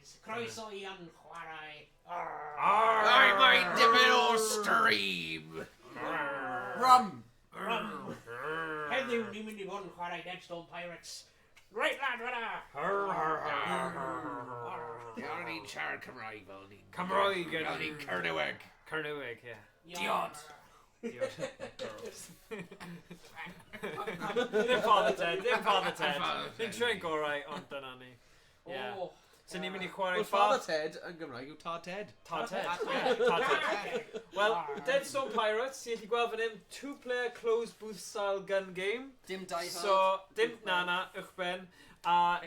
boys. Croeso I yn chwarae. I'm going to middle stream. Rum. Heddiw ni'n mynd I fod yn chwarae Deadstone Pirates. Right lad, rydda. Gael ni'n siarad Cymraeg fel ni'n... Cymraeg, Gael ni'n Cernyweg. Cernyweg, ie. Diod. Dim Father Ted. Ni'n trei'n gorau, ond dyna ni. Ie. So ni'n mynd I chwarae Wel, Father Ted yn Gymraeg yw Tad Ted. Tad Ted. Well, Deadstone Pirates, ti'n gallu gweld fan hyn, 2-player closed booth style gun game. Dim dau So, dim na, uwchben. A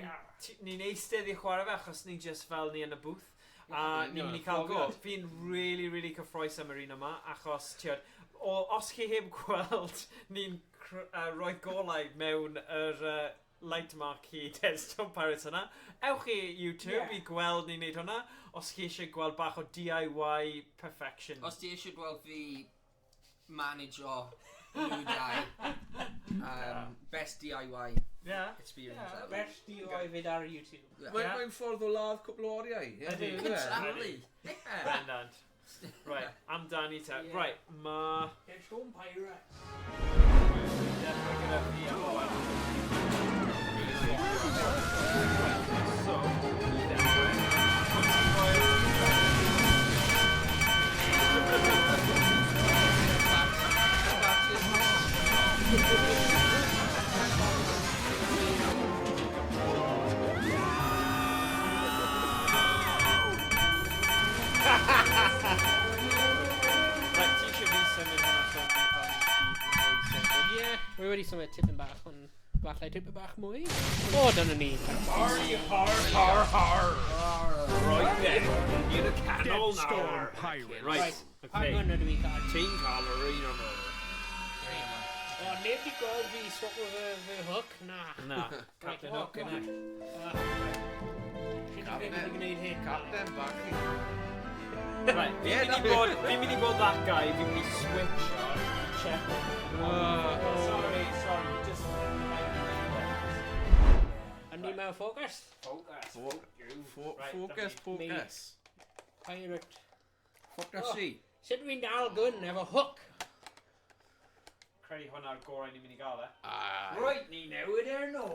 ni'n eistedd I chwarae fe achos ni'n just fel ni yn y booth. A ni'n mynd I cael go. Fi'n really cyffroes am yr un yma achos, tiod, os chi heb gweld, ni'n rhoi golau mewn yr light marquee Deadstone Pirates yna. Ewch I YouTube I gweld ni'n neud hwnna. Os chi eisiau gweld bach o DIY perfection. Os ti eisiau gweld fi manager nhw dau. Best DIY experience ever. Best DIY fyd ar YouTube. Mae'n ffordd o ladd cwbl o oriau. Exactly. Bendant. Right, amdani te. Right, ma... Deadstone Pirates. Definitely gyda fi am o So, Wi wedi symud tipyn bach, ond falle tipyn bach mwy. O, dyna ni. Har. Right then, you're a canol now. Right, Ar hwn ydw I gael. Ti'n cael yr un o'n O, neb di gweld fi swap o fy hook? Na. Na, Captain Hook yna. Captain bach I. Right, fi'n mynd I bod that guy, fi'n mynd I switch on, check. Sorry, just... Yn ni mewn ffocus? Focus. Pirate. Focus I. Sut dwi'n dal gun efo hook? Credu hwnna'r gorau ni'n mynd I gael e. Right, ni newid no.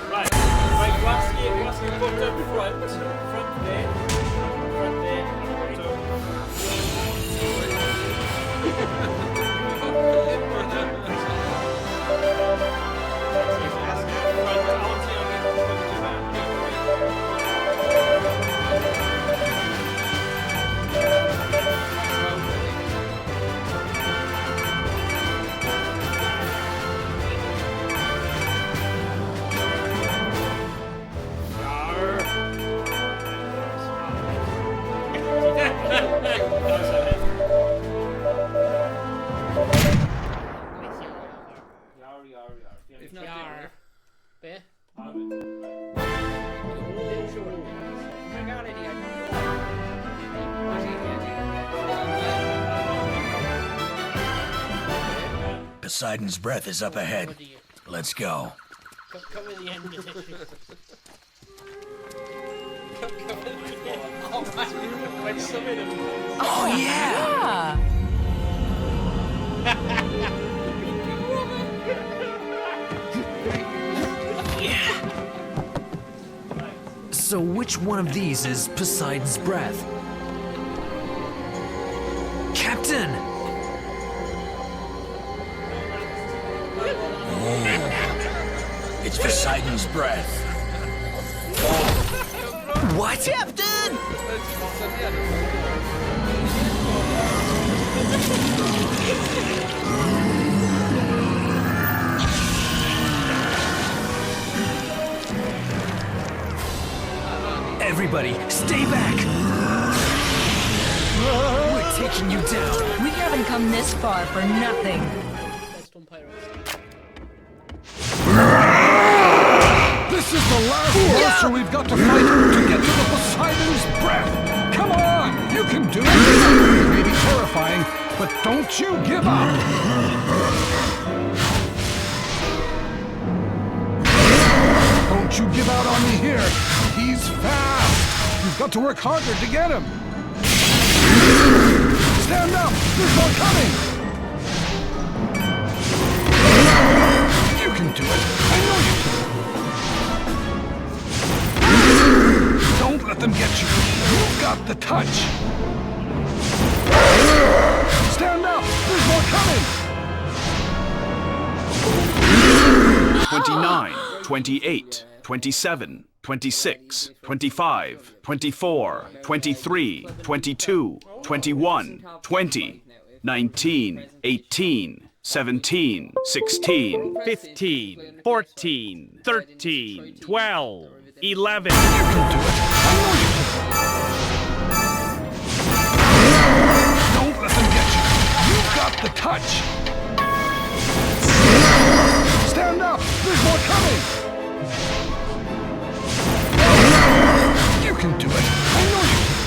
Right, gwasgu bottom front there, Be? Poseidon's breath is up ahead. Let's go. Come at the end of it. Oh, yeah! So which one of these is Poseidon's breath? Captain! It's Poseidon's breath. What? Captain! Everybody, stay back! We're taking you down. We haven't come this far for nothing. Deadstone Pirates. This is the last monster we've got to fight to get to the Poseidon's breath. Come on, you can do it. It may be terrifying, but don't you give up. out on me here. He's fast. You've got to work harder to get him. Stand up. There's more coming. You can do it. I know you can. Don't let them get you. You've got the touch. Stand up. There's more coming. 29, 28, 27, 26, 25, 24, 23, 22, 21, 20, 19, 18, 17, 16, 15, 14, 13, 12, 11. You can do it. I know you can. Don't let them get you. You've got the touch. Stand up. There's more coming. You can do it. I know you can.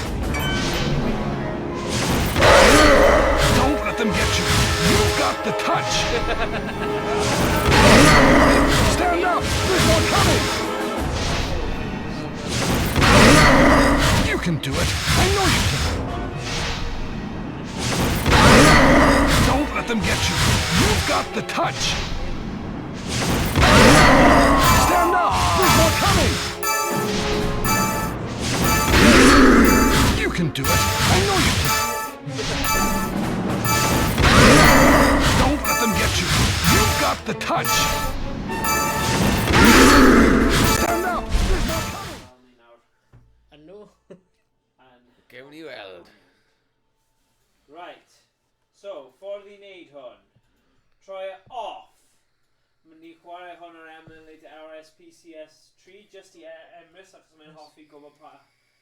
Don't let them get you. You've got the touch. Stand up. There's more coming. You can do it. I know you can. Don't let them get you. You've got the touch. Stand up. There's more coming. You can do it. I know you can. Don't let them get you. You've got the touch. Stand up. There's more coming. I know. Give you held. Right. So, for the need hwn, try it off. Ni chwarae hwn ar emulate RSPCS 3 just i emrys achos mae'n hoffi gwybod pa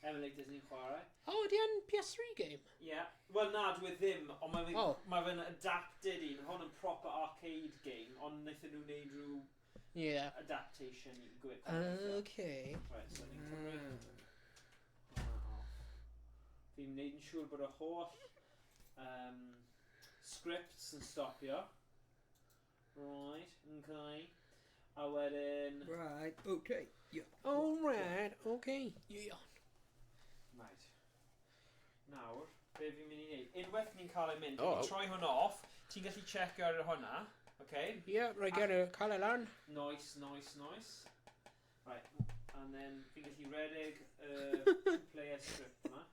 emulators ni'n chwarae. Oh, the PS3 game? Yeah. Well, nad with ddim, ond mae Oh. fe'n adapted un. Hwn yn proper arcade game, ond wnaethon nhw wneud rhyw Yeah. adaptation i gwyb. Okay. Right, so ni'n cymryd hwnna off. Fi'n wneud yn siŵr bod y holl scripts yn stopio. Right, okay. A wedyn... Right, okay. Yeah. Alright, okay. Yeah. Right. Nawr, be fi'n mynd i wneud? Unwaith ni'n cael ei mynd, Oh. troi hwnna off, ti'n gallu checio ar hwnna, okay? Yeah, right, get a call it on. Nice. Right, and then fi'n gallu redig two-player script yma.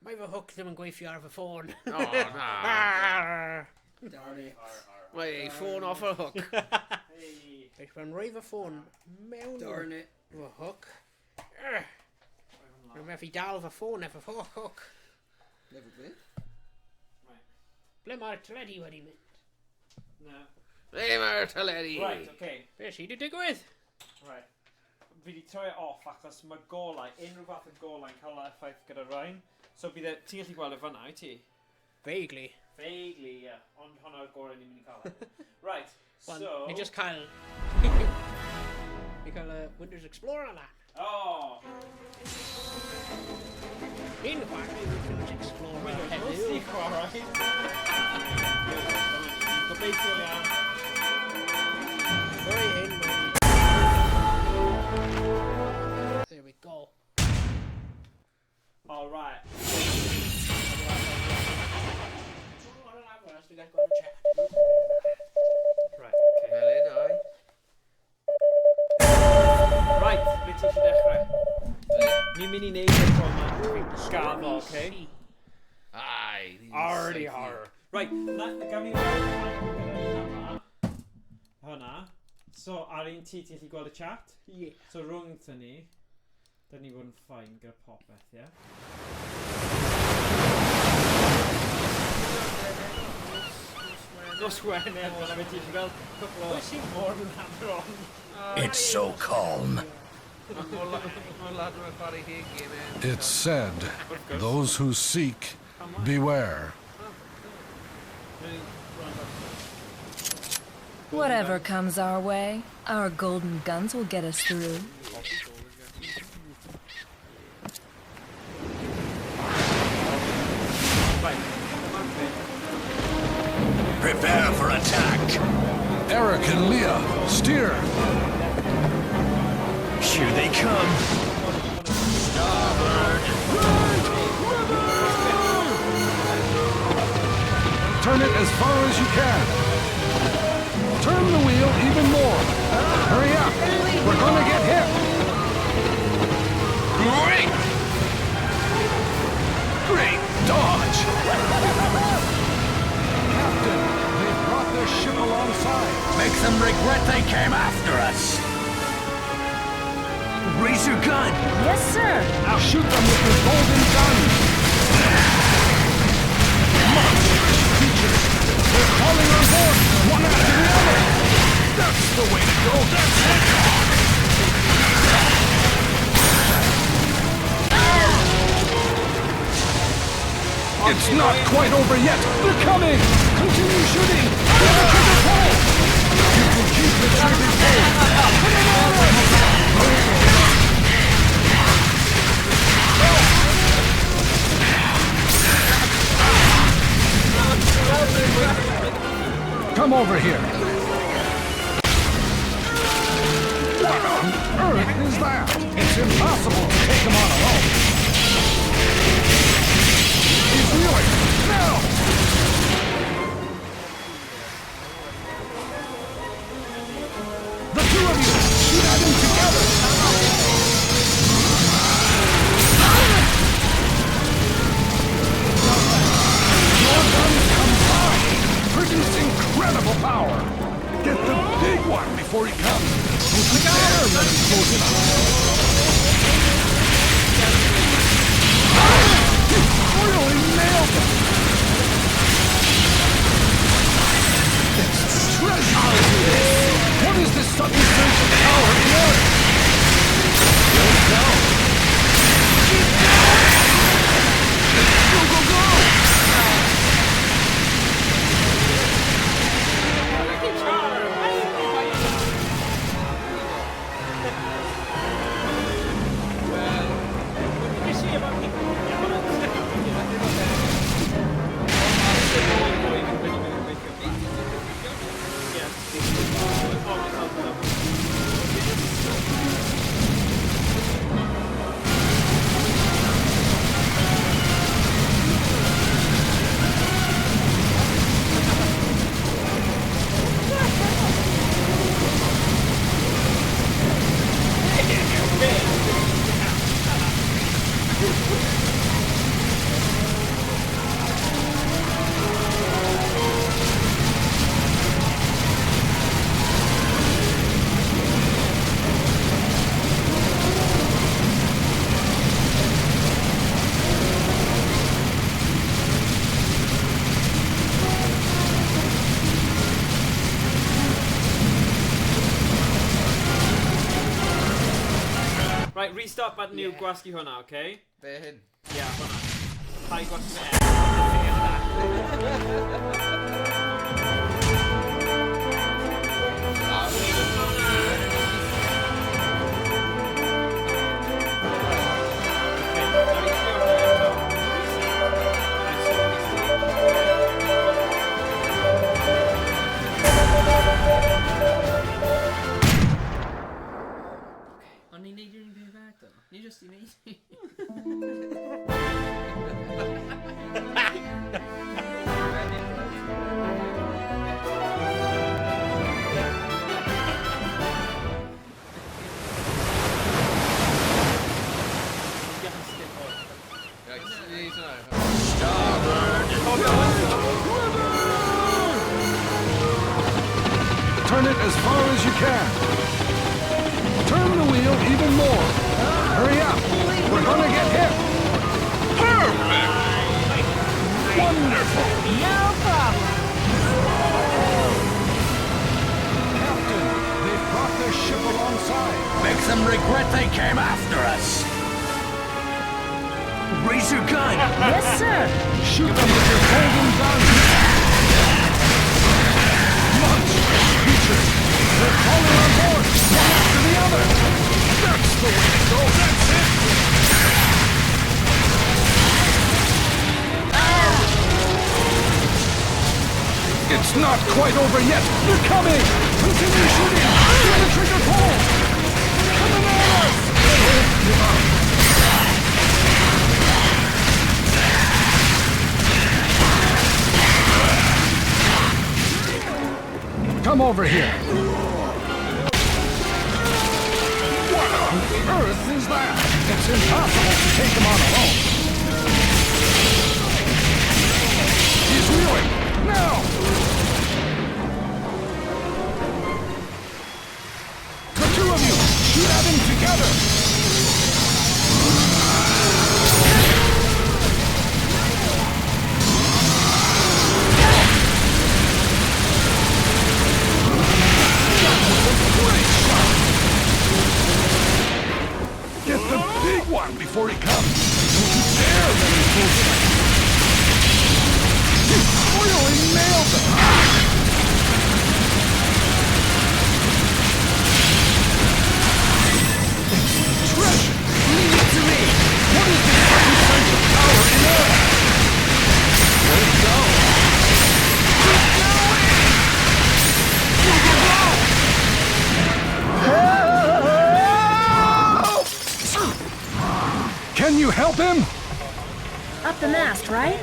Mae fy hook ddim yn gweithio ar fy ffôn. Oh, na. Darn it. Mae ei ffôn off y hook. Hey. Felly mae'n rhoi fy ffôn mewn Darn it. fy hook. Rwy'n methu dal fy ffôn efo fy hook. Never been. Ble mae'r teledu wedi mynd? No. Le mae'r teledu. Right, okay. Be sydd wedi digwydd? Right. Fi wedi troi e off achos mae golau, unrhyw fath o golau'n cael effaith gyda rhain. So bydd e, ti'n gallu gweld e fyna, i ti? Vaguely. Vaguely, yeah. Ond hwnna'r gorau ni'n mynd i cael e. Right, Wel, so... ni just cael... ni cael Windows Explorer yna. Oh! Ni'n chwarae Windows Explorer Mostly heddiw. chwarae. Gobeithio iawn. Hurry in, ready. There we go. Alright. We got to go to chat. Right, okay. Melyn, ai. Right, beth ti eisiau dechrau? Ni'n mynd i neud y tro yma. Gaddo, okay? Ai. Already horror. Right, gan fi hwnna. So, ar un ti, ti'n gallu gweld y chat? Yeah. So, rhwng ta ni, da ni fod yn ffain gyda popeth, ie? No swear neb, ond fe ti eisiau gweld cwpl o more than hammer on. It's so calm. Mae'r lad yn chwarae hig i mi. It's said, those who seek, beware. Whatever comes our way, our golden guns will get us through. Prepare for attack. Eric and Leah, steer. Here they come. Turn it as far as you can. Turn the wheel even more. Hurry up. We're gonna get hit. Great dodge. Captain, they've brought their ship alongside. Make them regret they came after us. Raise your gun. Yes, sir. Now shoot them with your golden guns. Monstrous creatures. They're calling on board, one after the other. That's the way to go. That's it. It's not quite over yet. They're coming. Continue shooting. Pull the trigger pull. You can keep the trigger pull. Put it on. Come over here. What on earth is that? It's impossible to take him on alone. He's reeling. Now! The two of you, shoot at him together. Your guns combine, produce incredible power. Get the big one before he comes. We'll be there when he goes in. Really nailed it! It's treasure! What is this sudden sense of power in the air? Let's go! Go, go, go! Right, restart button ni'r gwasgu hwnna, okay? Be hyn? Yeah, hwnna. Pa i gwasgu O'n i'n neud rhywun beth fag do? Ni just i neud. Turn it as far as you can. Turn the wheel even more. Hurry up. We're gonna get hit. Perfect. Wonderful. No problem. Captain, they've brought their ship alongside. Make them regret they came after us. Raise your gun. Yes, sir. Shoot them with your golden guns. Monstrous creatures. They're calling on board, one after the other. That's the way to go. That's it. It's not quite over yet. They're coming. Continue shooting. Feel the trigger pull. Coming at us. Come over here. What on earth is that? It's impossible to take him on alone. He's reeling. Now! The two of you, shoot at him together! Get the big one before he comes. Don't you dare let him fool you. You really nailed them. It's the treasure. Leave it to me. What is this sudden sense of power in air? Let it go. Keep going. Go, go, go. Can you help him? Up the mast, right?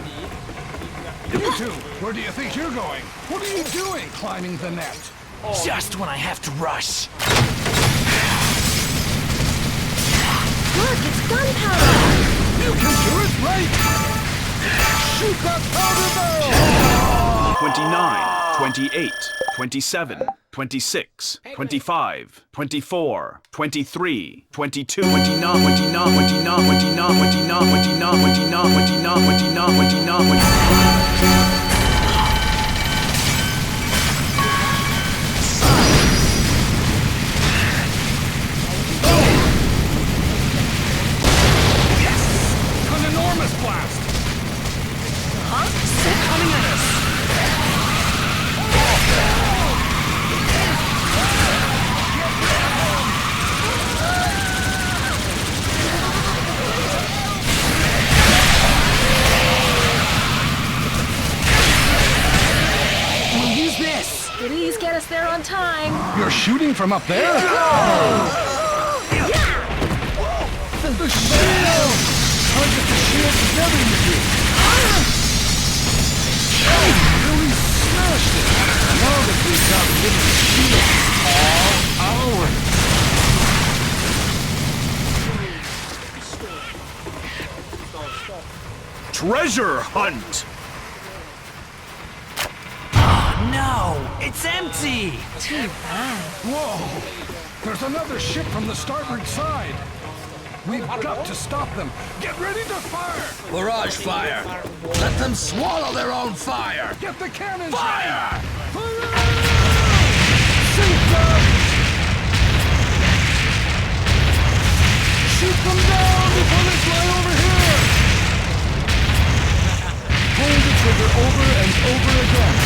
You two, where do you think you're going? What are you doing climbing the net? Just when I have to rush. Look, it's gunpowder! You can do it right! Shoot that powder barrel! 29, 28, 27, 26, 25, 24, 23, 22, 29, 29, 29, 29, 29, 29, 29, 29. An enormous blast! Huh? They're coming at us. We'll use this. Please get us there on time. You're shooting from up there? The shield! Target the shield together, you two! Really smashed it! Now that we've got rid of the shield, all ours! Treasure hunt! No, it's empty. Too bad. Whoa! There's another ship from the starboard side! We've got to stop them! Get ready to fire! Barrage fire! Let them swallow their own fire! Get the cannons! Fire! Fire! Sink them! Shoot them down before they fly over here! Hold the trigger over and over again.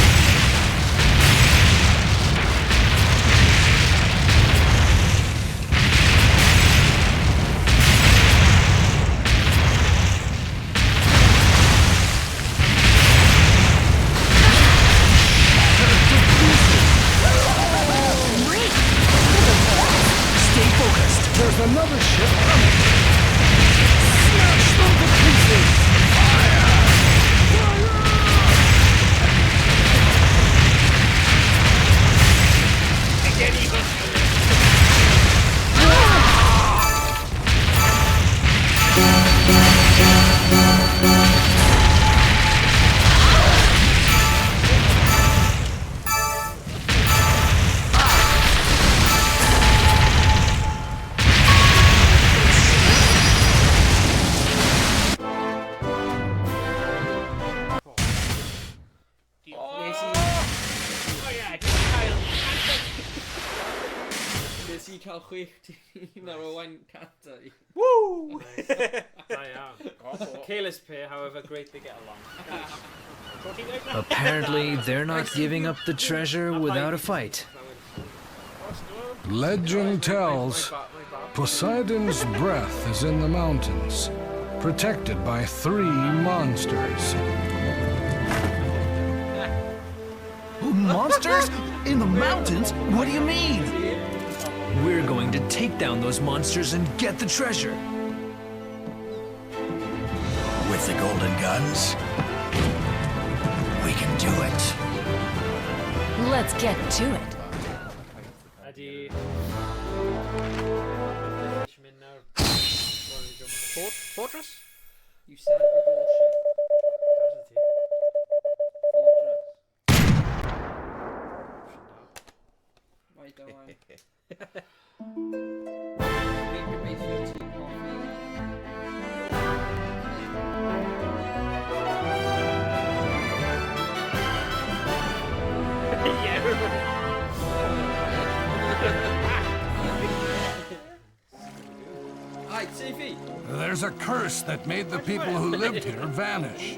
Stay focused. There's another ship coming. Smash them to pieces! Fire! Nes i cael 60 ar owain canta i. Woo! Careless pair, however, great they get along. Apparently, they're not giving up the treasure without a fight. Legend tells Poseidon's breath is in the mountains, protected by 3 monsters. Monsters? In the mountains? What do you mean? We're going to take down those monsters and get the treasure. With the golden guns? We can do it. Let's get to it. Ydy... Fortress? You sound like bullshit. Fortress. Right, go on. Make your base your tea coffee. Alright, CV. There's a curse that made the people who lived here vanish.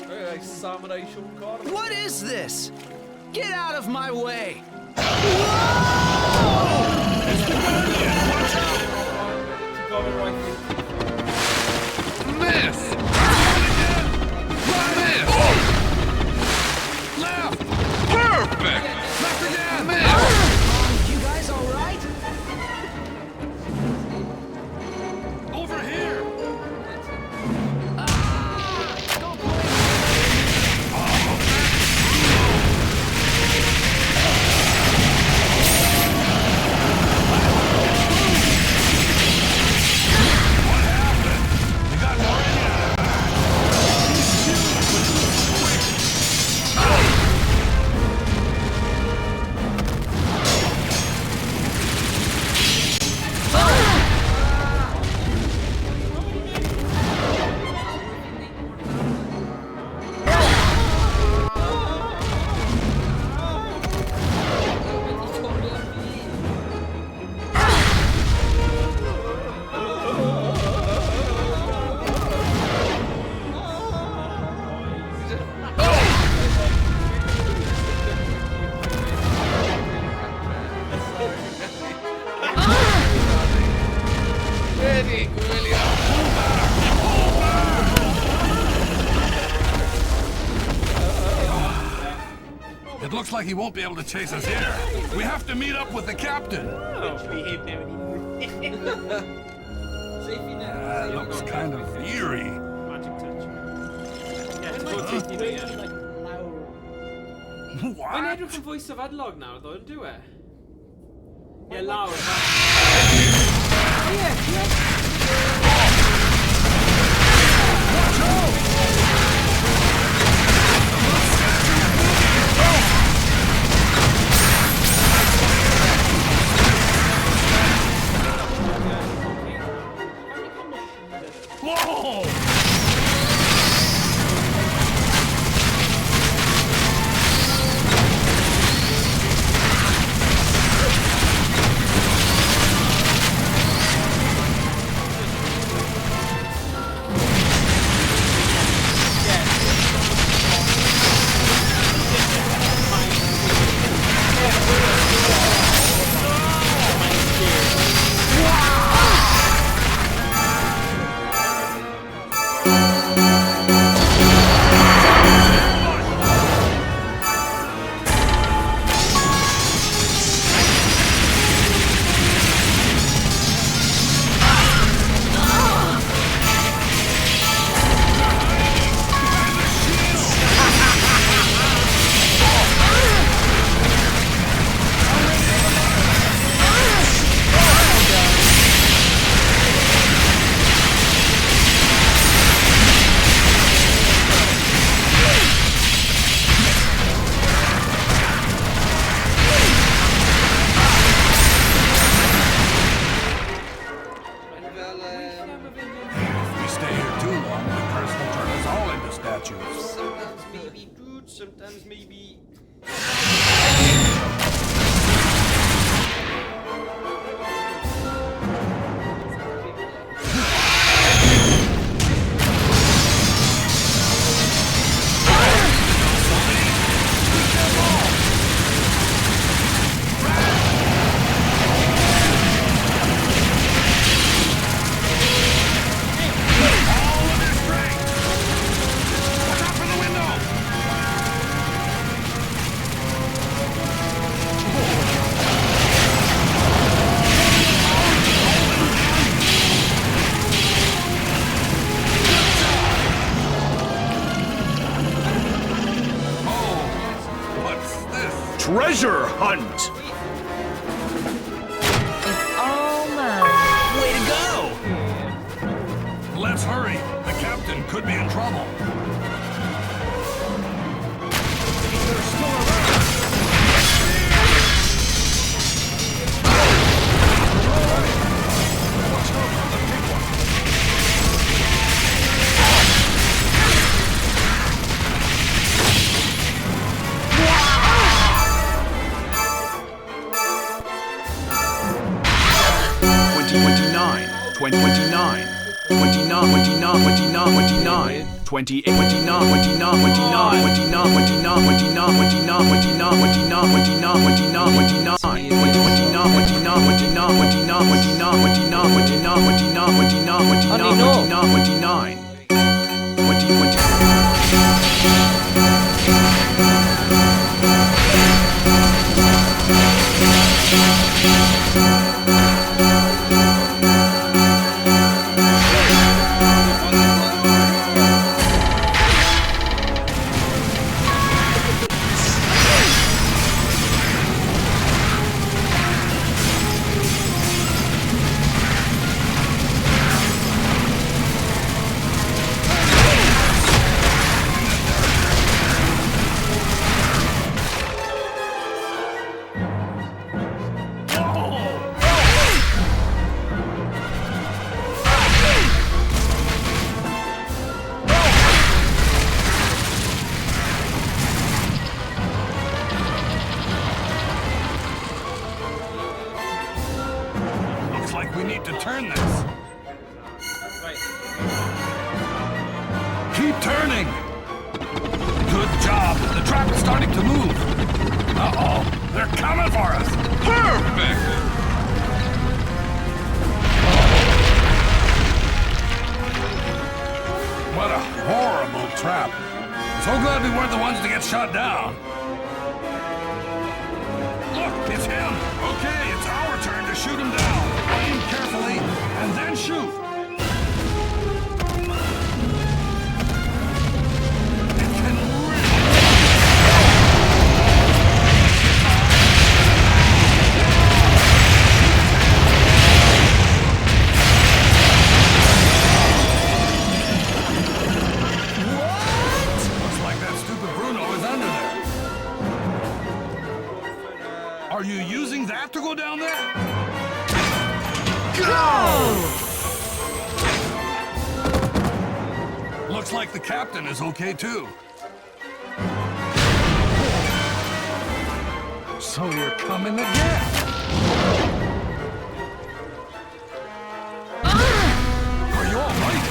Like samurai Sean Carter. What is this? Get out of my way! Miss! Miss! Left! Perfect! Left again! Miss! You guys alright? Over here! It looks like he won't be able to chase us here. We have to meet up with the captain. That looks kind of eerie. Magic touch. Yeah, it's called 50 metre. Mae'n What? edrych yn fwy sefydlog nawr, ddo, yn dyw e? Ie, lawr. Whoa! Treasure hunt. It's all mine. Way to go. Let's hurry. The captain could be in trouble. They're still around. Watch out for the big one. Looks like we need to turn this. Right. Keep turning. Good job. The trap is starting to move. Uh-oh. They're coming for us. Perfect. What a horrible trap. So glad we weren't the ones to get shot down. Look, it's him. Okay, it's our turn to shoot him down. Aim carefully and then shoot. It can really... Looks like that stupid Bruno is under there. Are you using that to go down there? Go! Looks like the captain is okay too. So you're coming again. Are you all right?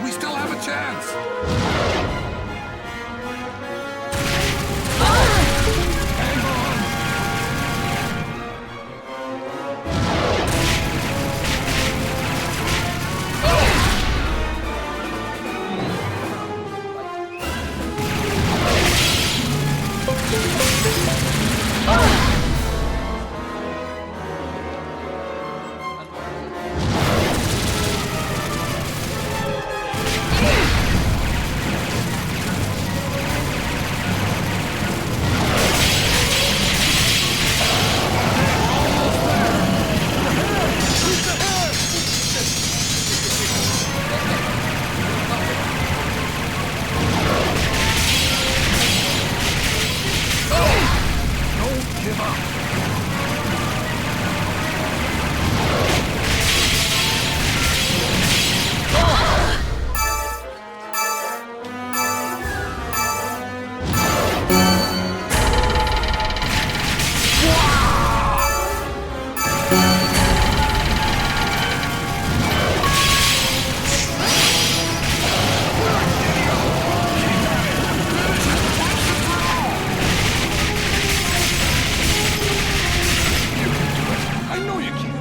We still have a chance. Hang on. Don't give up. I know you can.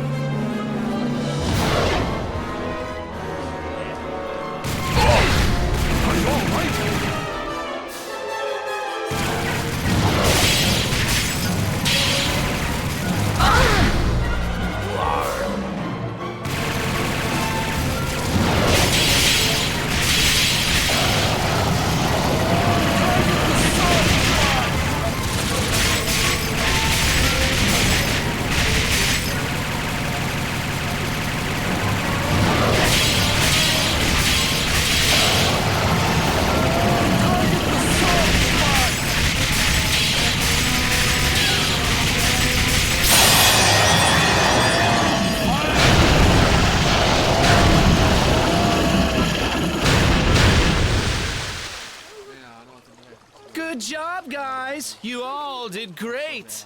Are you all right? Good job, guys. You all did great.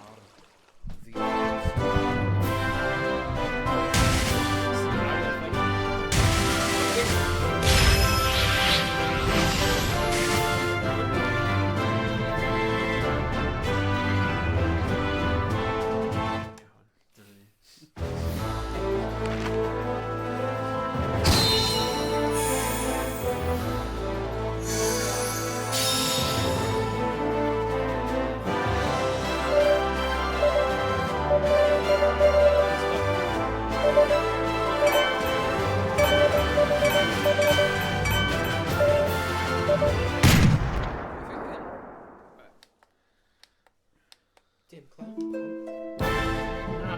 Dim Clown.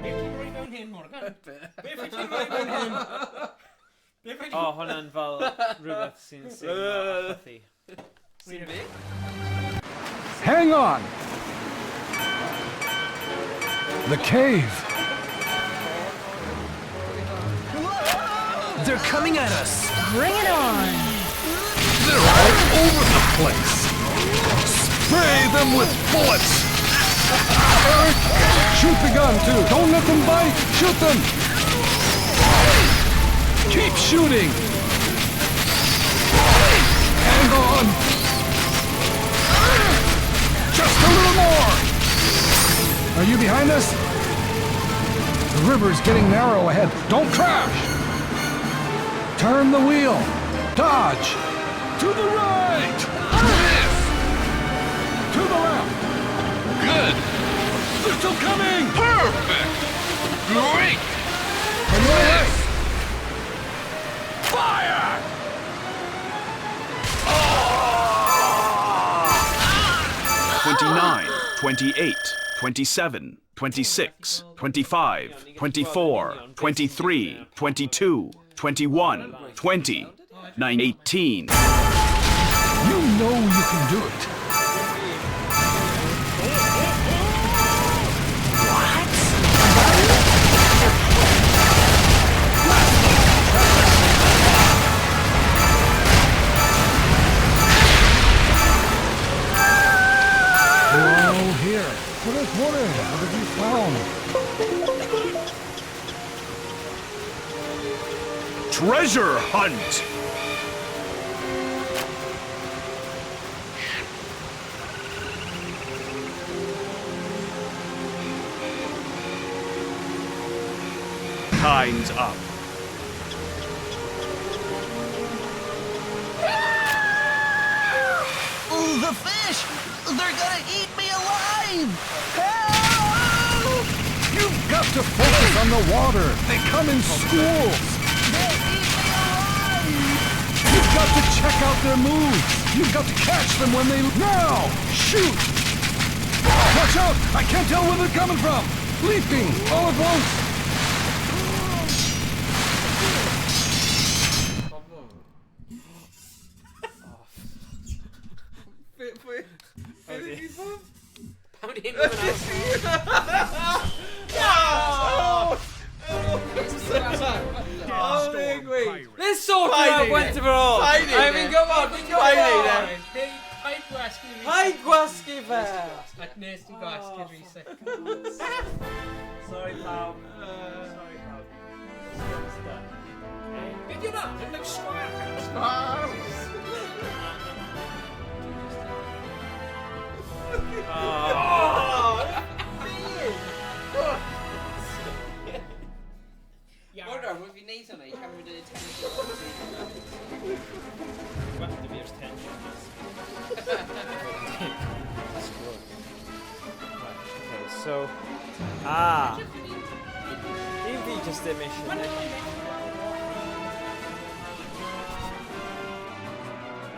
Beth ti'n rhoi mewn hyn, Morgan? Beth ti'n rhoi mewn hyn? O, hwnna'n fel rhywbeth sy'n apathy. Sy'n big? Hang on. The cave. They're coming at us. Bring it on! They're all over the place. Spray them with bullets. Eric, shoot the gun too. Don't let them bite. Shoot them. Keep shooting. Hang on. Just a little more. Are you behind us? The river's getting narrow ahead. Don't crash. Turn the wheel. Dodge. To the right. This. To the left. Good. They're still coming. Perfect. Great. And this. Fire. 29, 28, 27, 26, 25, 24, 23, 22, 21, 20, 18. You know you can do it. Oh, here. What have you found? Treasure hunt! Time's up. Ooh, the fish! They're gonna eat me alive! Help! You've got to focus on the water. They come in schools. They'll eat me alive! You've got to check out their moves. You've got to catch them when they... Now! Shoot! Watch out! I can't tell where they're coming from. Leaping all at once. Let's sort it out once and for all. I mean, come on, come on. Hi, Guaskiva. Nasty bastard, Reese. Sorry, pal. Sorry, pal. Did you not? It looks square. Hold on, with your knees on it, you can't even do it. Guaskiva's tension. Okay, so... Evie just did mission.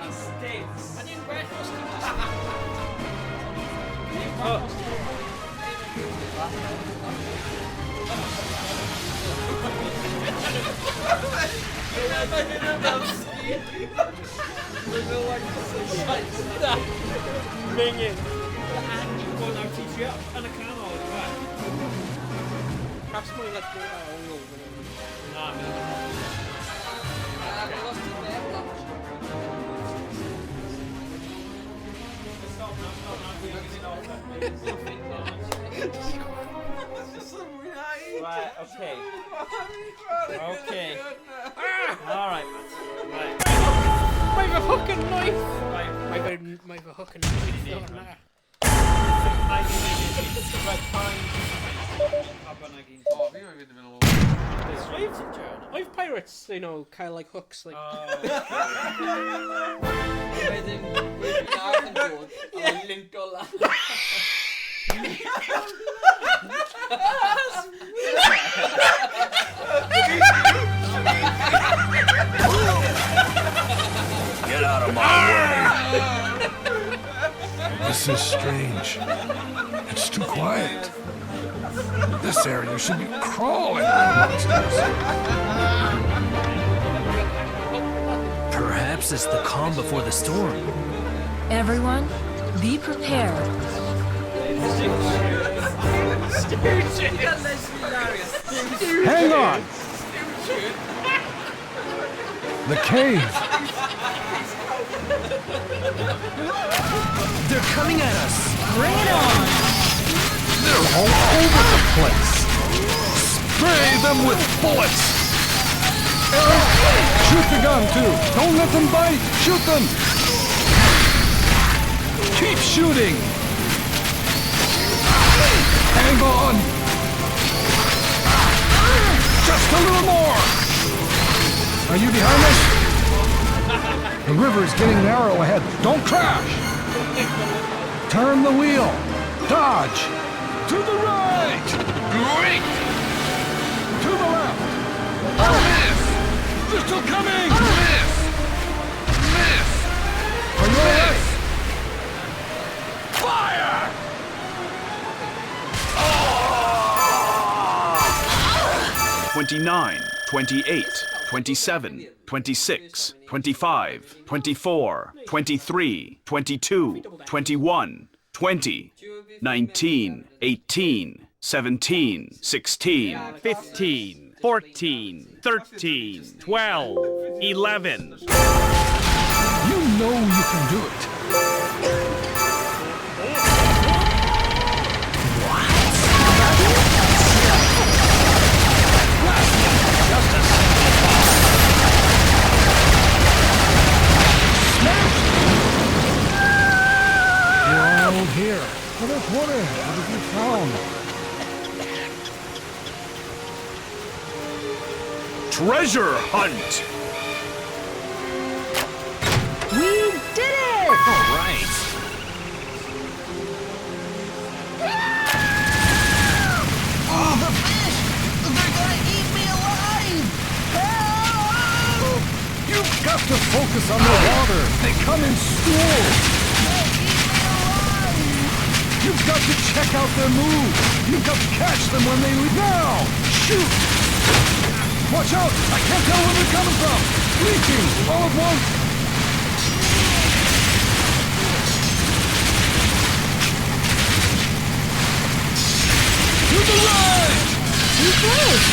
He stinks. I didn't breakfast. Bring it. Well, now teach you up. And a can all the way. Perhaps more let's go all over. Nah, man. We lost it there, we lost Right, okay. Okay. Alright, right. I've a hook and knife. Right. I've a hook and knife. Doesn't matter. I've pirates, you know, kind of like hooks, like. Get out of my way. This is strange. It's too quiet. This area should be crawling with monsters. Perhaps it's the calm before the storm. Everyone, be prepared. Hang on! The cave! They're coming at us. Bring it on! They're all over the place! Spray them with bullets! Eric, shoot the gun too! Don't let them bite! Shoot them! Keep shooting! Hang on! Just a little more! Are you behind us? The river is getting narrow ahead. Don't crash! Turn the wheel! Dodge! To the right! Great! To the left! Miss! They're still coming! Miss! Miss! Are you alright? Fire! 29, 28, 27, 26, 25, 24, 23, 22, 21, 20, 19, 18, 17, 16, 15, 14, 13, 12, 11. You know you can do it. Here. Well, there's water. What have you found? treasure hunt. We did it! All right. Oh, the fish! They're gonna eat me alive! Help! You've got to focus on the water. They come in schools. You've got to check out their moves. You've got to catch them when they leave. Now, shoot! Watch out! I can't tell where they're coming from. Leaking all at once. To the right! You close!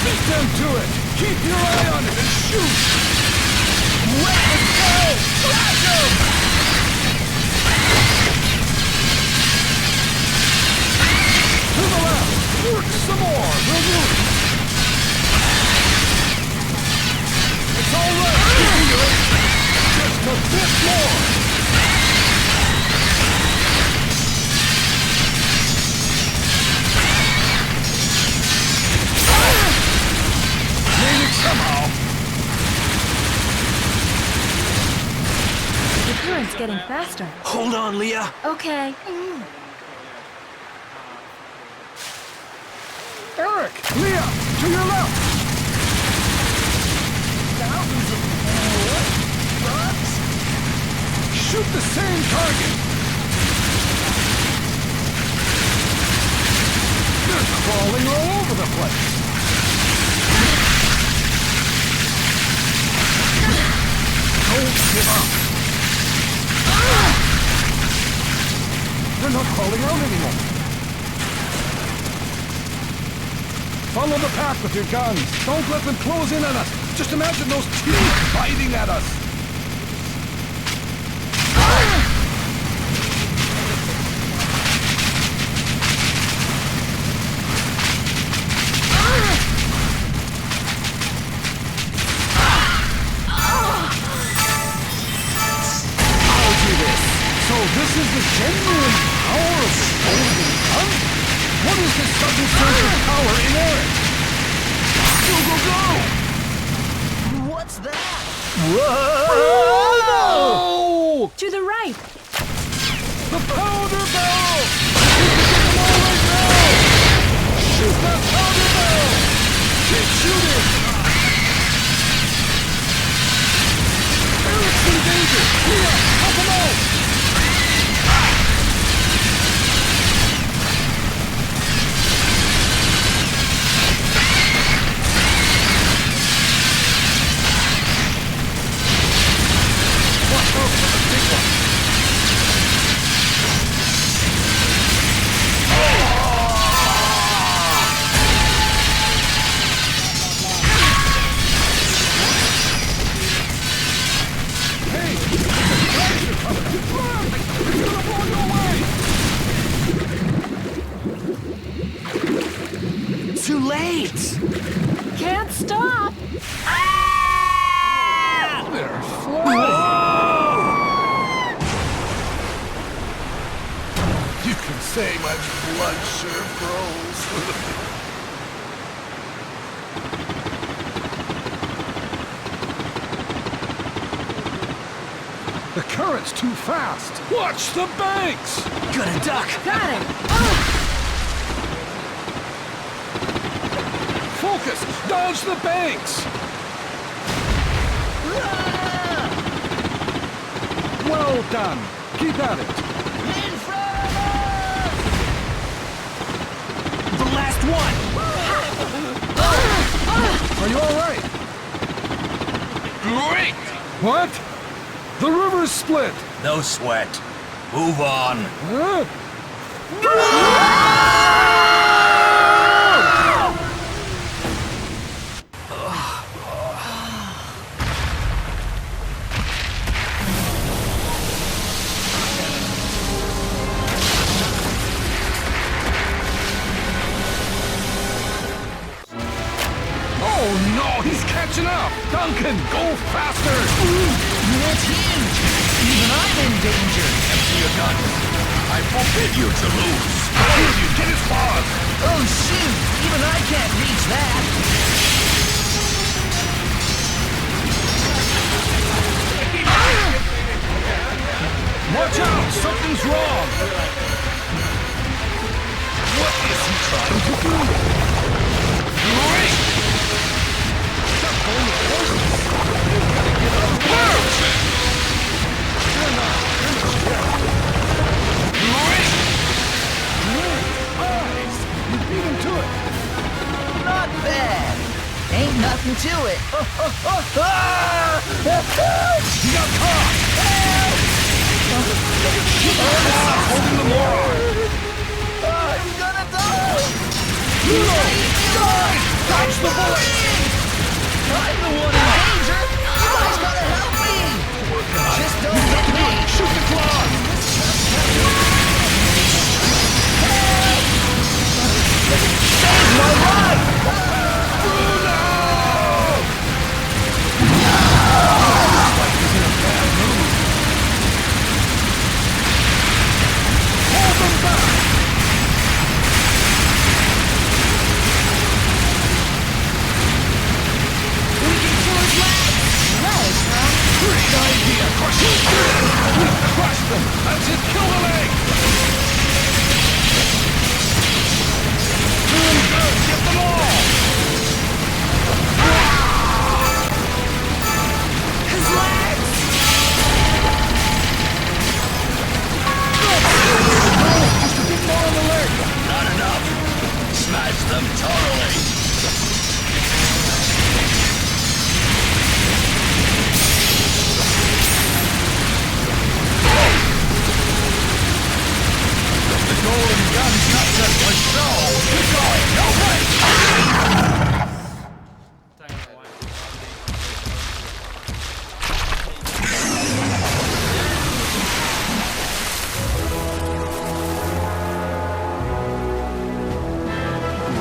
Beat them to it! Keep your eye on it and shoot! Let's go! Smash 'em! To the left! Work some more! Will do! It's all right! You can do it! Just a bit more! Made it somehow! The current's getting faster. Hold on, Leah. Okay. Eric! Leah! To your left! Thousands of what? Bugs? Shoot the same target! They're crawling all over the place! Don't give up! They're not crawling out anymore! Follow the pack with your guns! Don't let them close in on us! Just imagine those teeth biting at us! So this is the genuine power of the golden gun? What is this sudden surge of power in Eric? Go, go, go! What's that? Whoa! To the right! The powder barrel! Shoot that powder barrel! Keep shooting! Eric's in danger! Leah, help him out! Watch out for the big one! Hey! The flags are coming! Run! It's gonna blow you away! Too late. Can't stop! They're flying! You can say my blood sure froze. The current's too fast. Watch the banks! Gotta duck. Got it! Focus! Dodge the banks! Well done. Keep at it. In front of us! The last one. Are you all right? Great! What? The river's split. No sweat. Move on. Huh? Oh no, he's catching up! Duncan, go faster! That's huge! Even I'm in danger! Empty your guns. I forbid you to lose. All of you, get his paws. Oh shoot! Even I can't reach that! Watch out! Something's wrong! What is he trying to do? Great! Stop pulling the horses! You gotta get up! Perfect! You're not finished yet. Great! Eyes! You beat him to it! Not bad! Ain't nothing to it! He got caught! Stop holding the moron! I'm gonna die! Dodge the bullet! I'm the one in danger! You guys gotta help me! Just don't hit me! Shoot the claw! Save my life! Hold them back! We can kill his legs! Legs, huh? Great idea! Crush him! We crushed them! That's it! Kill the leg! Doing good! Get them all! His legs! Just a bit more on the leg! Not enough! Smash them totally! The golden gun's not just for show! Keep going! No break!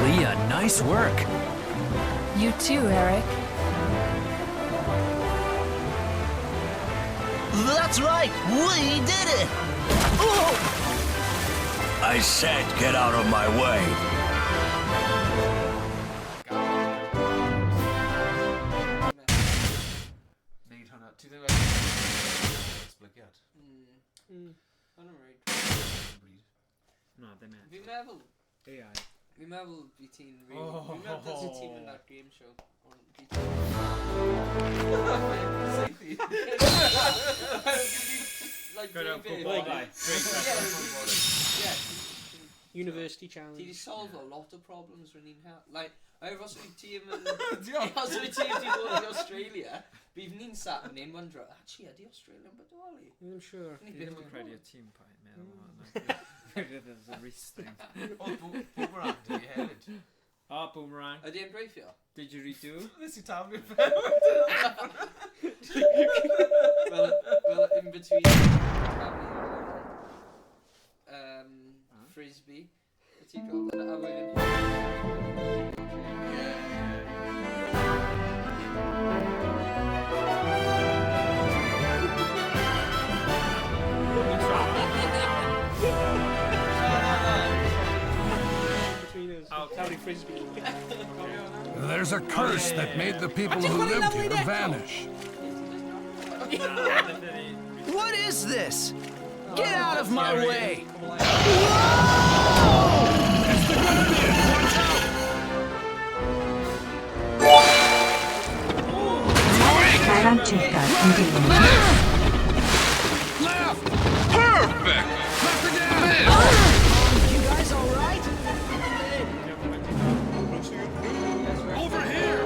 Leah, nice work. You too, Eric. That's right! We did it! Oh! I said get out of my way! Need hwnna. Ti'n dweud esblygiad? No, ddim e. Fi'n meddwl... AI. Fi'n meddwl fi ti'n really... Oh. Fi'n meddwl dylse ti'n yn that game show. Ond fi Good old ti'n... football guy. Yeah. University Ti challenge. di solve a lot of problems when ni'n help. Like, os wyt tîm yn... Os wyt tîm di bod i Australia, bydd ni'n sat yn ein wondro, actually, ydi Australia'n bodoli? I'm sure. Fi ddim yn credu y tîm pa'n meddwl. There's a wrist thing. O, boomerang di hefyd. Oh, boomerang. Ydi e'n breifio? Did you redo? Nes i taflu fewn. Well, in between frisbee, what's he called? County frisbee. There's a curse that made the people who lived here vanish. What is this? Get out of my way! It's the Grenadier! Watch out! Left! Perfect! Left again! You guys alright? Over here!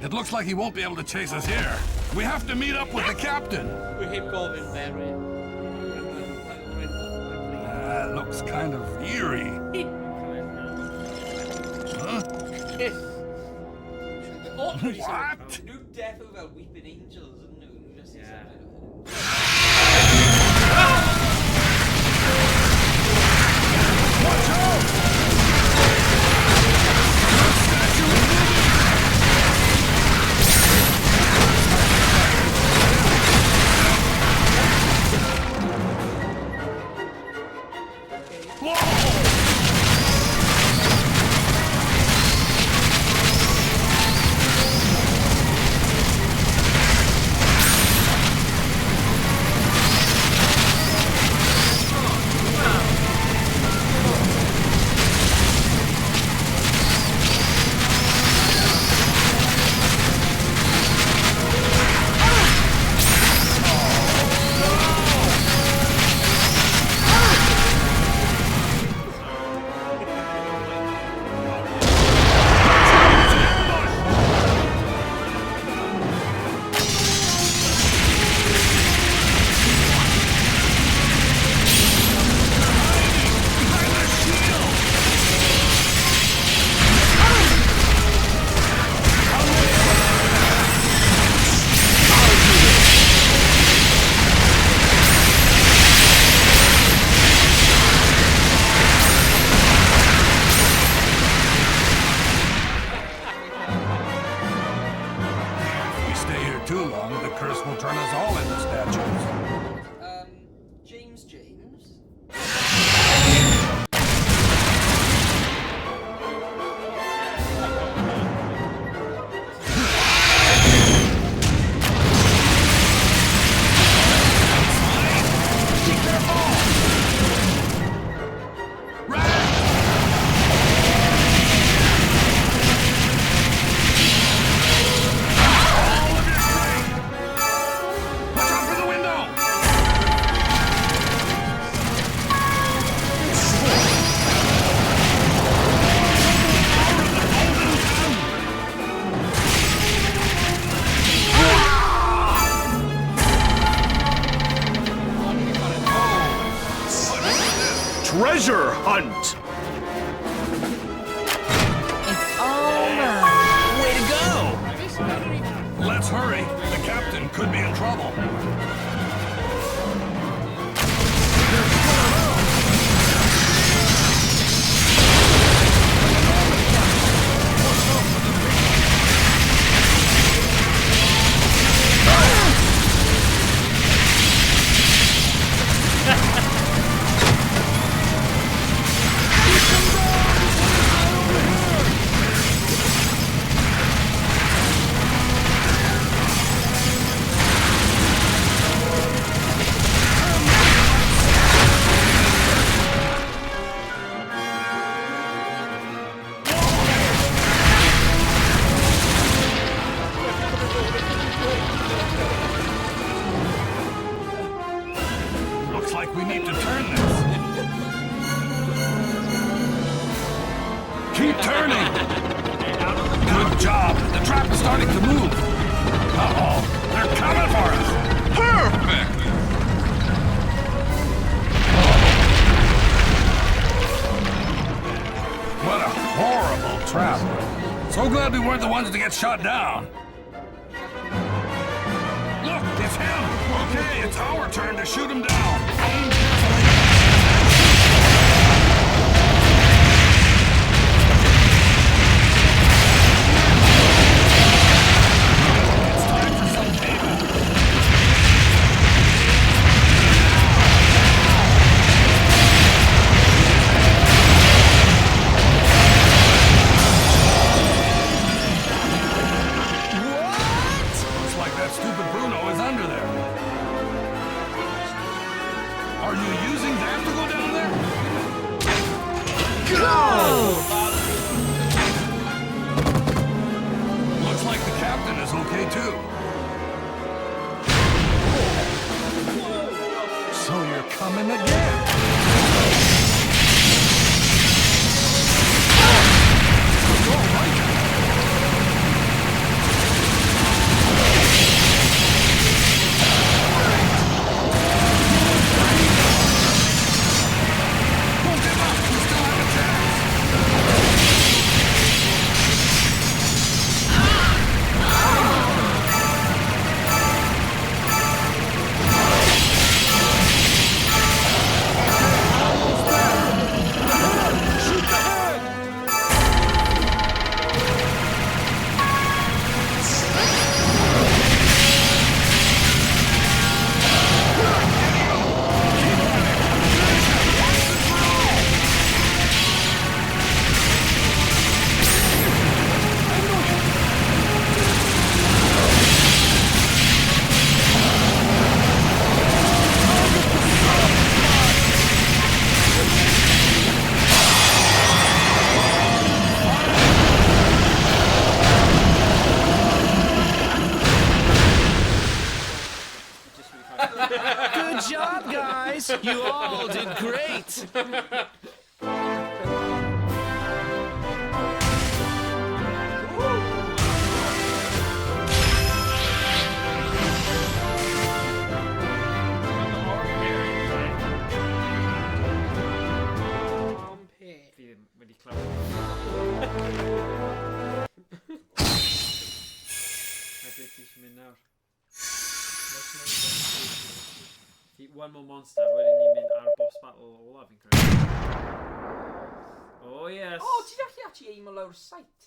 It looks like he won't be able to chase us here. We have to meet up with the captain. We hate Colvin Berry. Looks kind of eerie. What? Nu defo fel Weeping Angels, ydyn nhw? Just Yeah. Watch out! Too long, the curse will turn us all into statues. James. Treasure hunt! It's all mine. Way to go! Let's hurry. The captain could be in trouble. Looks like we need to turn this. Keep turning! Good job. The trap is starting to move. Uh-oh. They're coming for us. Perfect! What a horrible trap. So glad we weren't the ones to get shot down. Look, it's him! Okay, it's our turn to shoot him down. Aim carefully. It's time for some payback. Looks like that stupid Bruno is under there. Are guys. You all did great. Feeling really clever. One more monster, wedyn ni'n mynd ar boss battle ola fi'n credu. Oh yes! Oh, ti'n gallu actually aim o lawr sight?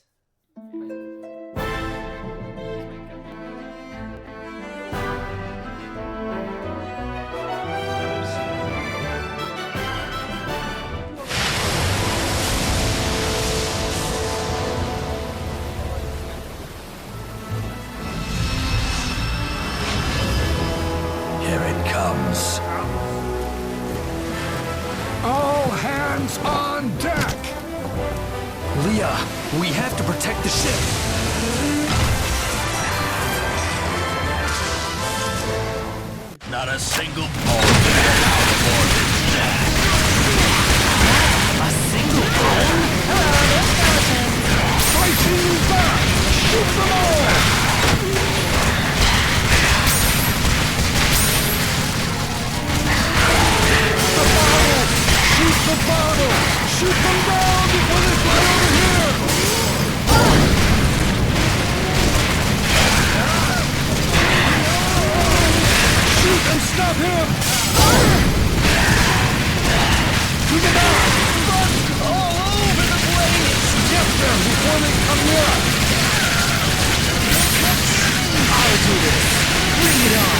Here it comes. All hands on deck! Leah, we have to protect the ship. Not a single bone out aboard this deck. A single bone? Fighting back! Shoot them all! Shoot the bottle! Shoot them down before they fly over here! Shoot and stop him! To the back! All over the place! Get them before they come near us! I'll do this. Bring it on.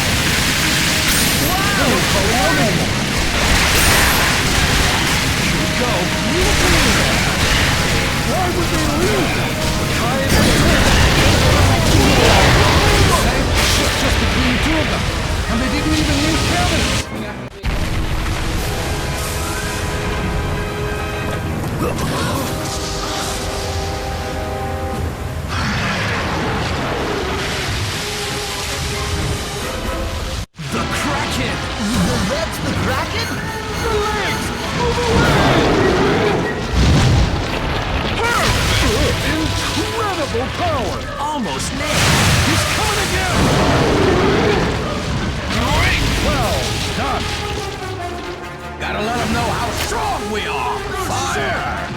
Wow! Go. Why would they leave? Ship just between two of them, and they didn't even leave cabins. The Kraken! That's the Kraken? The legs! Move away! Incredible power! Almost nailed. He's coming again! Well done! Gotta let them know how strong we are. Fire!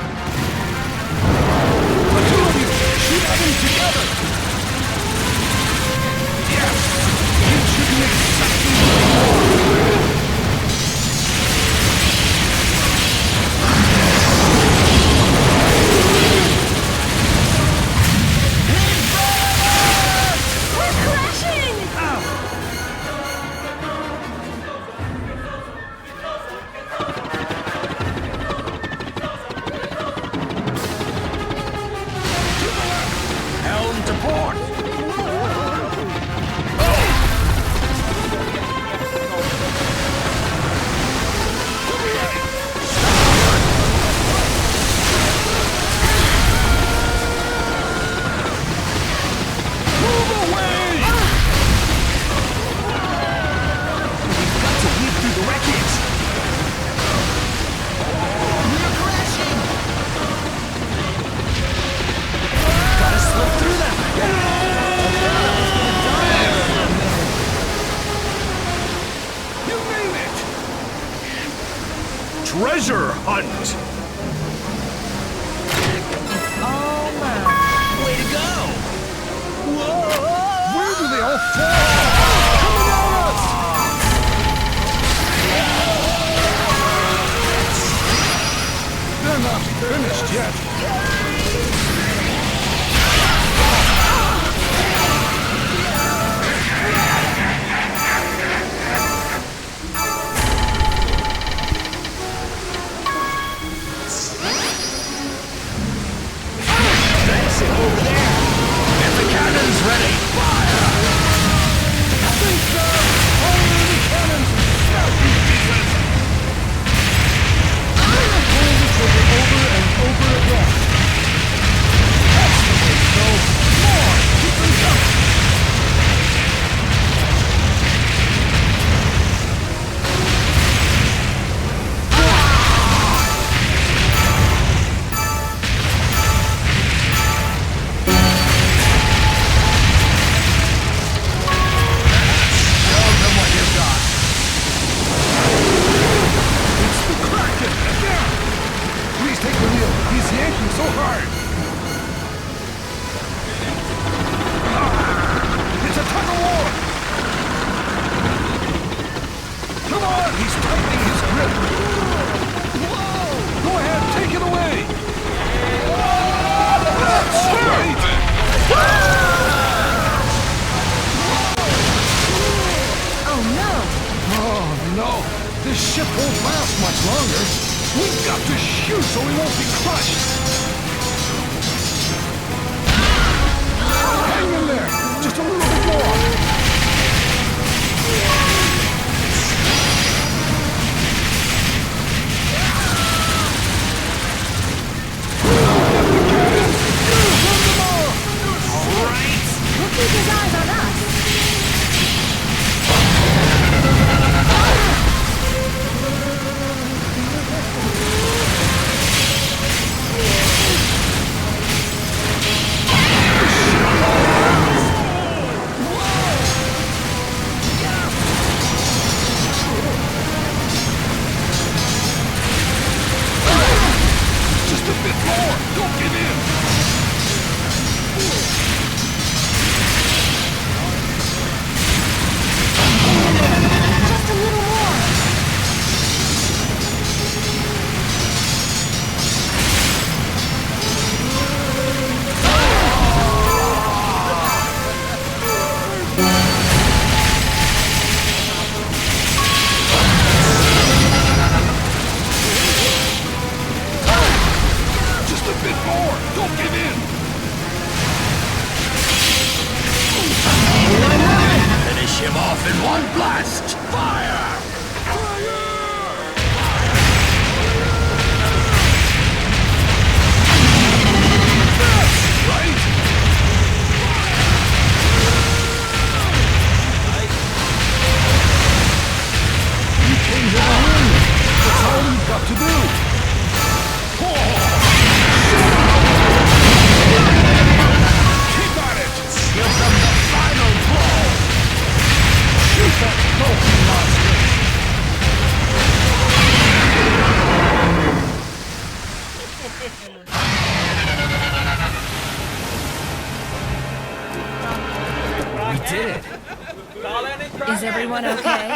The two of you, shoot at them together! Yes! It should be exciting! Helm to port! Move away! We've got to weave through the wreckage. We're crashing. Gotta slip through them. You made it! Treasure hunt! Oh man. Way to go. Where do they all fall? Coming at us! They're not finished yet. ship won't last much longer. We've got to shoot so we won't be crushed. Hang in there. Just a little bit more. He'll keep his eyes on us. Just a bit more. Don't give in. Just a little more. Just a bit more. Don't give in. Finish him off in one blast! Fire! Right? You came here to win. That's all you've got to do. Keep at it. Give them the final blow! Shoot that broken monster. We did it. Is everyone okay?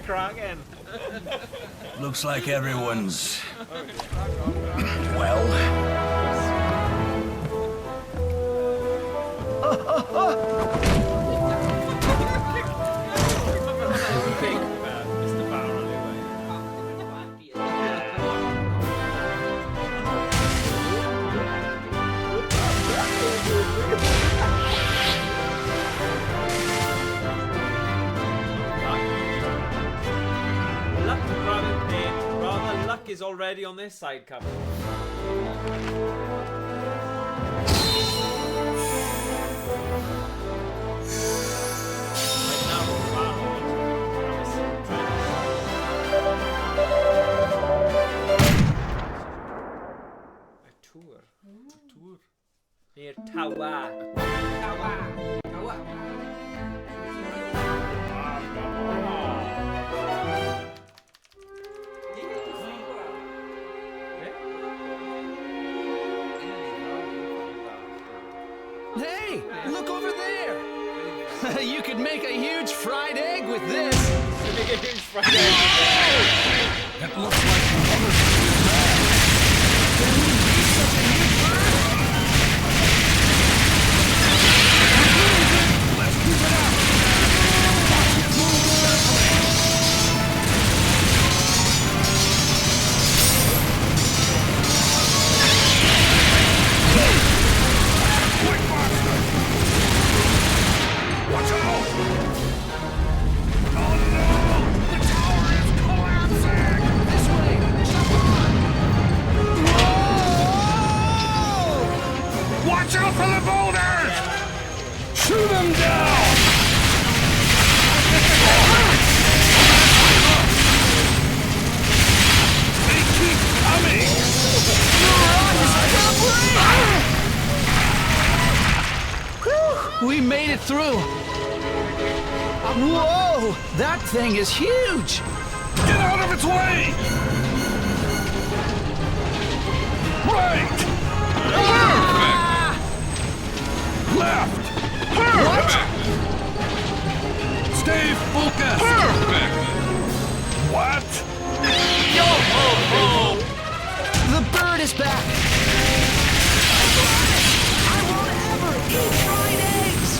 Kraken. Looks like everyone's... well... Mr. Barrow, anyway. Luck is already on this side, Captain. A tour. Near Tawa. Hey, look over there. You could make a huge fried egg with this. That looks like another big bag. Let's keep it up. Watch it move. Quick, monster. Watch out. Oh no! The tower is collapsing! This way! Jump on! Whoa! Watch out for the boulders! Shoot them down! They keep coming! We made it through. Whoa! That thing is huge! Get out of its way! Right! Perfect! Left! Perfect! Stay focused! Perfect! What? Yo ho ho! The bird is back! I won't ever eat fried eggs!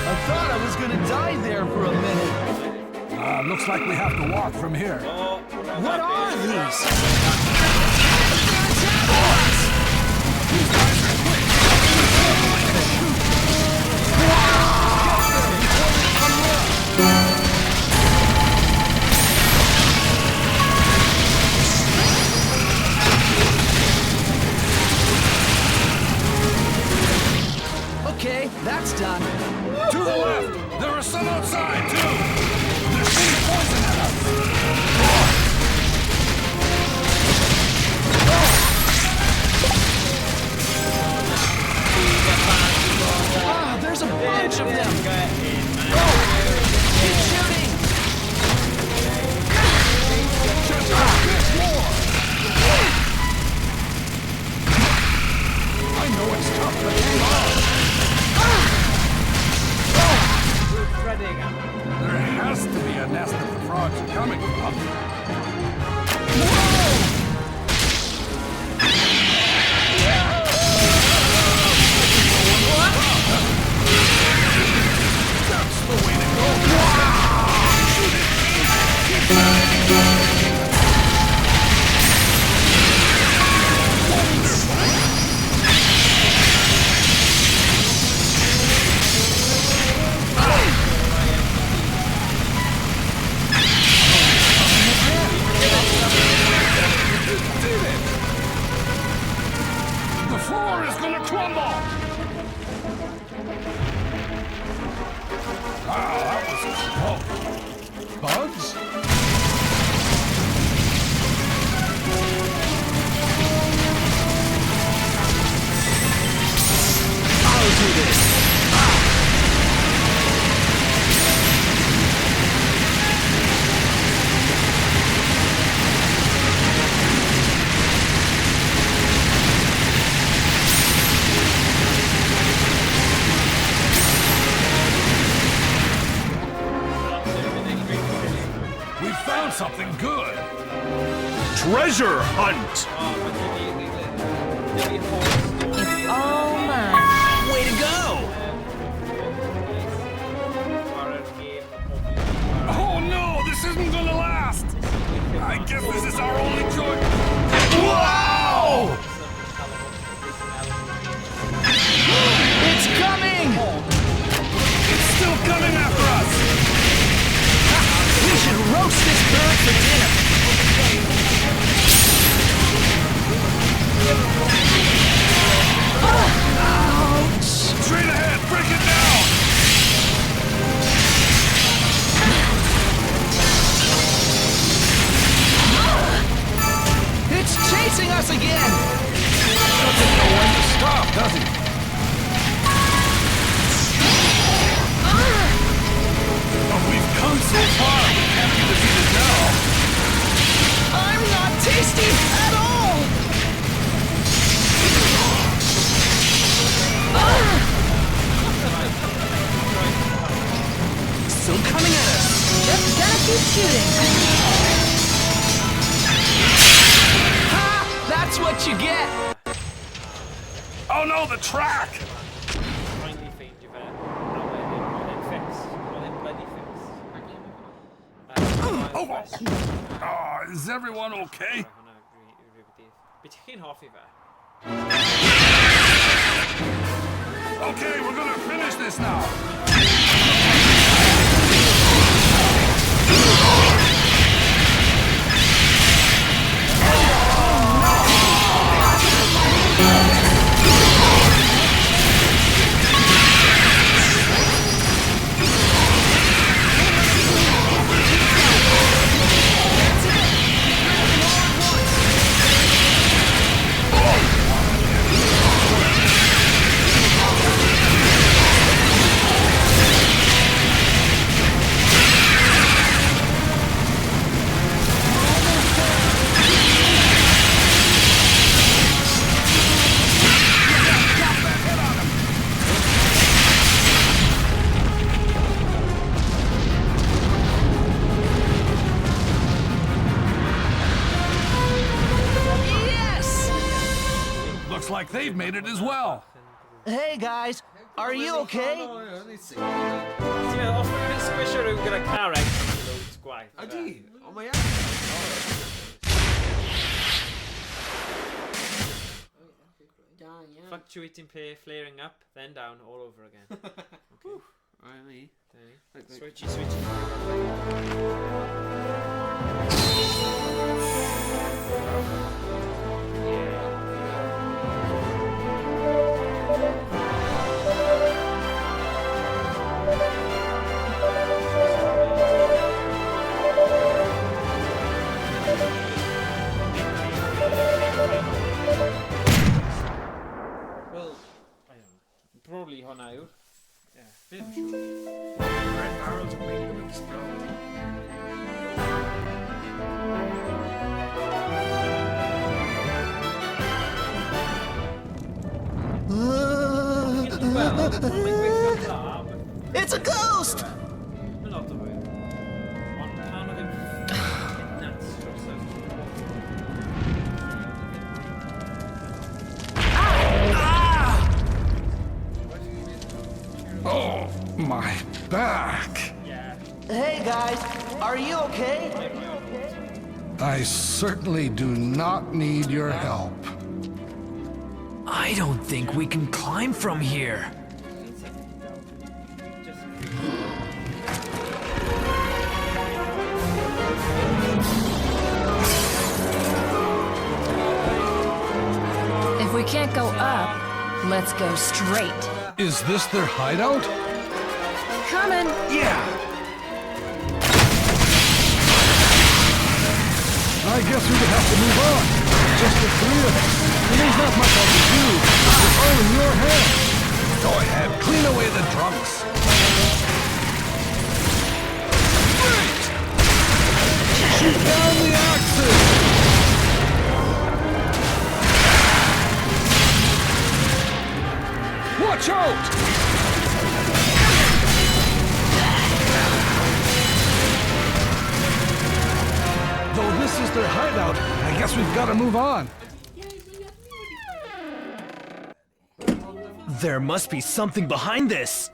I thought I was gonna die there. Looks like we have to walk from here. What are these? Okay, that's done. To the left! There are some outside, too! They're shooting poison at us! Ah, there's a bunch of them! Keep shooting! Just a bit more! I know it's tough, but hang on! Spreading out. There has to be a nest that the frogs are coming from. That's the way to go! The floor is gonna crumble! Wow, that was close. Bugs? I'll do this! We found something good! Treasure hunt! It's all mine. Way to go! Oh no, this isn't gonna last! I guess this is our only choice. Wow! It's coming! It's still coming after us! We should roast this bird for dinner! Ouch! Straight ahead, break it down! It's chasing us again! Doesn't know when to stop, does he? But we've come so far, we can't be defeated now. I'm not tasty at all! Still coming at us! Just gotta keep shooting. Ha! That's what you get! Oh no, the track! Finally find you there. Now then fix. Well then bloody fix. Oh, is everyone okay? Beetje geen halfie weg. Okay, we're gonna finish this now. Looks like they've made it as well. Hey guys, are you okay? Zie je, of we een squisher ook gaan carrot. gwaith. Ydy, ond mae Fluctuating play, flaring up, then down, all over again. Okay. Really? Switchy, switchy. Well, I don't know. Probably hwnna yw'r. Yeah, ddim siŵr. Red barrels are waiting to explode. It's a ghost! A lot o hwyr. Ond pan oedd yn nuts dros Oh, my back. Hey guys, are you okay? I certainly do not need your help. I don't think we can climb from here. If we can't go up, let's go straight. Is this their hideout? Coming. Yeah. I guess we would have to move on. Just the three of us. And there's not much I can do. It's all in your hands. Go ahead, clean away the drunks. Great! Shoot down the axes! Watch out! Though this is their hideout, I guess we've got to move on. There must be something behind this.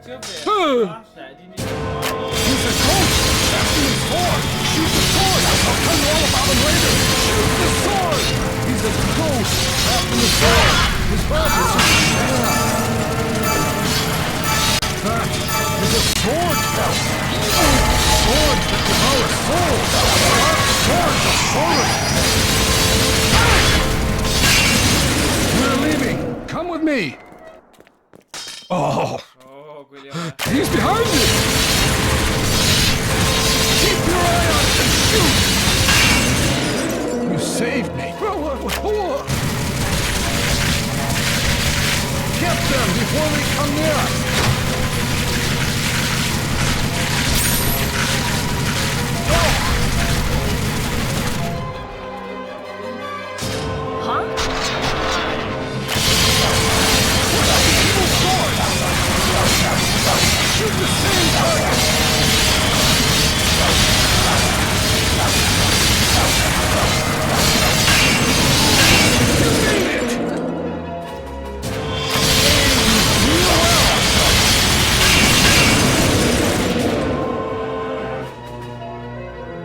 He's a ghost! After his sword! Shoot the sword! I'll tell you all about him later! Shoot the sword! He's a ghost! After the sword! His body is That is a sword belt! Swords that devour souls! Dark swords of Horus! We're leaving! Come with me! Oh! Oh, gwylio. He's behind you! Keep your eye on him and shoot! You saved me! Get them before they come near us! Huh? Shoot the same target!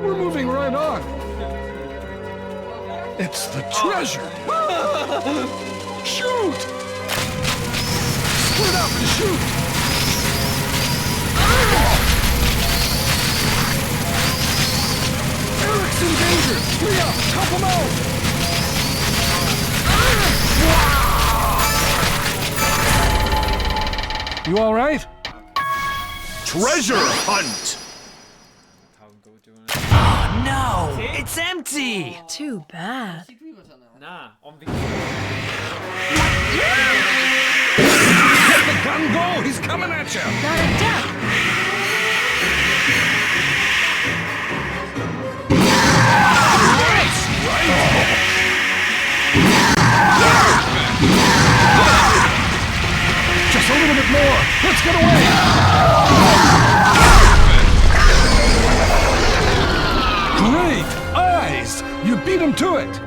We're moving right on. It's the treasure. Shoot! Split up and shoot! Eric's in danger! Leah, help him out! You all right? Treasure hunt! Oh no! It's empty! Too bad. Na, ond fi... Let the gun go! He's coming at you! Got a duck. Just a little bit more! Let's get away! Great! Eyes! You beat him to it!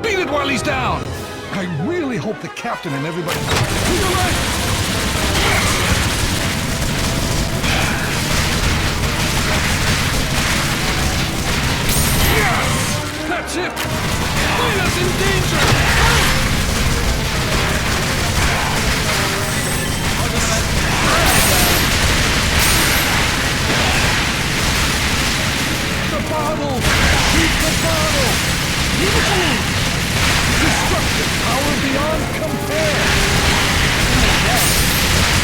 Beat it while he's down! I really hope the captain and everybody... To your right! That's it! Lena's in danger! The bottle! Keep the bottle! Destructive power beyond compare!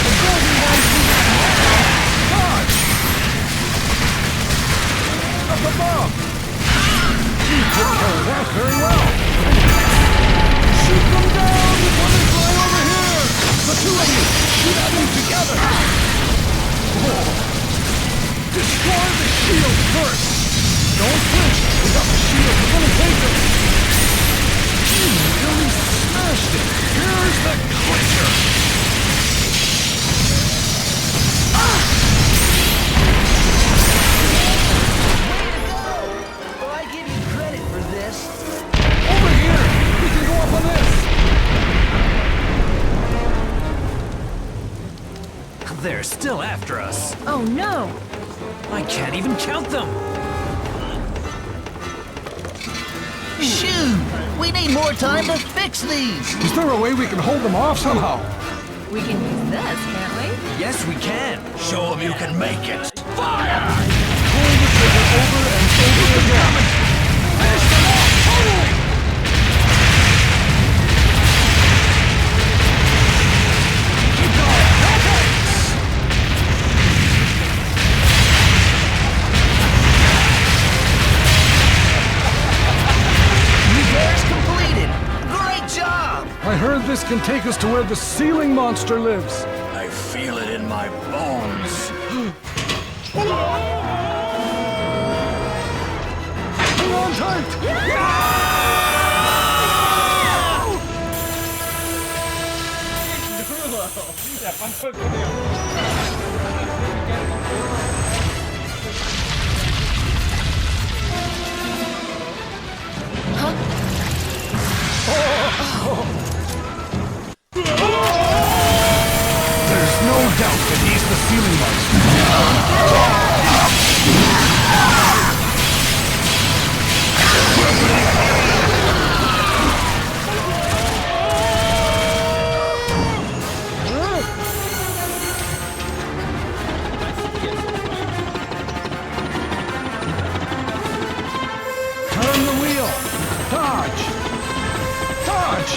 The golden ones dodge! Up above! You took care of that very well! Shoot them down! The one is right over here! The two of you! Shoot at them together! Oh. Destroy the shield first! Don't flinch! We got the shield! We're gonna take them! You really smashed it! Here's the clincher! Well, I give you credit for this. Over here! We can go up on this! They're still after us. Oh no! I can't even count them. Shoot! We need more time to fix these! Is there a way we can hold them off somehow? We can use this, can't we? Yes, we can. Show them you can make it. Fire! Pull the trigger over and over again. Finish them off totally! Keep going! Okay! Repairs completed! Great job! I heard this can take us to where the ceiling monster lives. I feel it in my bones. Hang on tight! There's no doubt that he's the ceiling monster. Turn the wheel! Dodge! Dodge!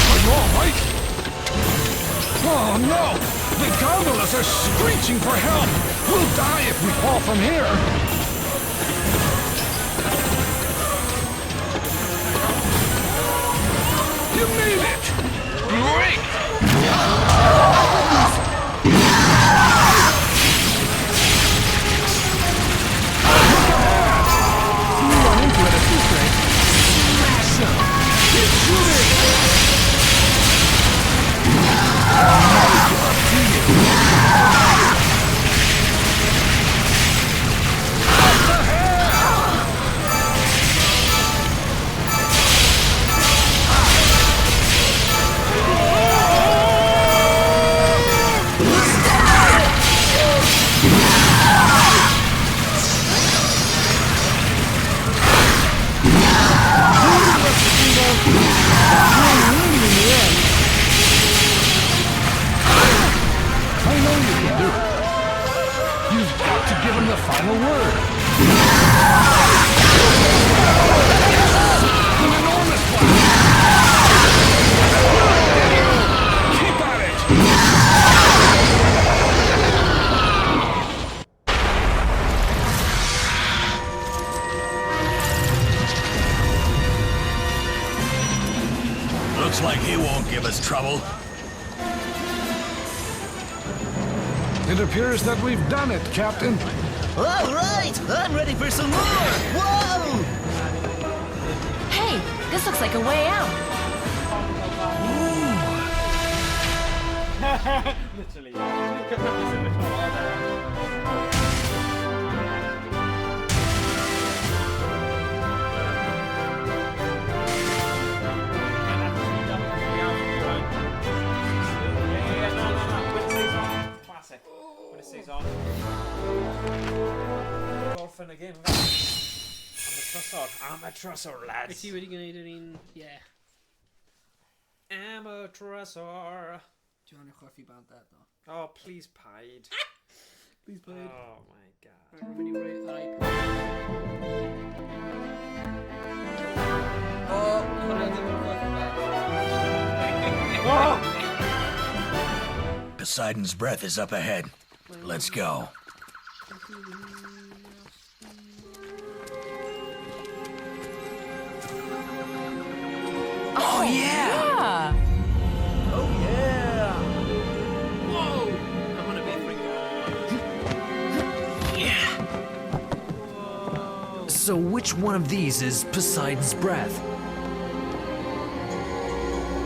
Are you all right? Oh no! The gondolas are screeching for help! We'll die if we fall from here! You made it! Great! You run into it at this rate. Smash him! Keep shooting! Up to you. What the hell? I know you can do it. You've got to give him the final word. An enormous blast. Keep at it. Looks like he won't give us trouble. It appears that we've done it, Captain. All right, I'm ready for some more. Whoa! Hey, this looks like a way out. Literally. Could put this in the corner. Classic. When it stays on. Orphan again. Amatrusor, Wyt lads. ti wedi gwneud yr un... Ie. Amatrusor. Do you want to chwiffi band that though? Oh, please paid. Please play it. Oh my god. Right, we're going to rate our iPad. Oh, hwnna ddim yn chwiffi band. Poseidon's breath is up ahead. Let's go. Oh, yeah! Oh, yeah! Whoa! I'm gonna be freaking. So which one of these is Poseidon's breath?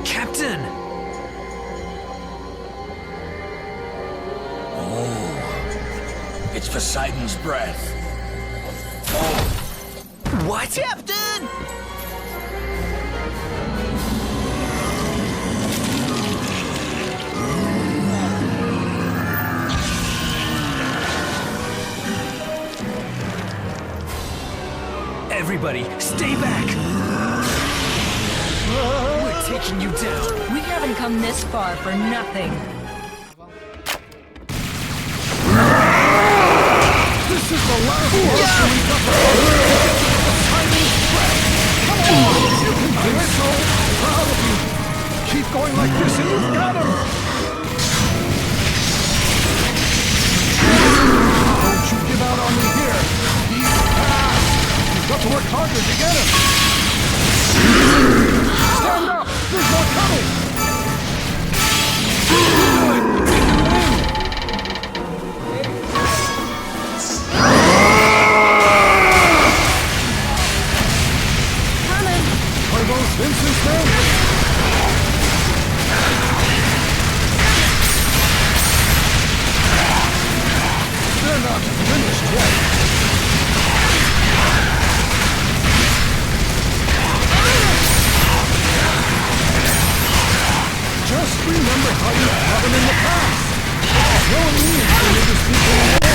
Captain! Oh, it's Poseidon's breath. What? Captain! Everybody, stay back! We're taking you down. We haven't come this far for nothing. This is the last lesson we've got to Poseidon's breath. Come on! You can do it! So proud of you! Keep going like this and you've got him! Don't you give out on me here! He's fast! You've got to work harder to get him! Stand up! There's more coming! Are those Vincent's men? They're not finished yet. Just remember how you fought them in the past. No need for you to speak anymore.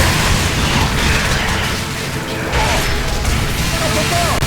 Up above!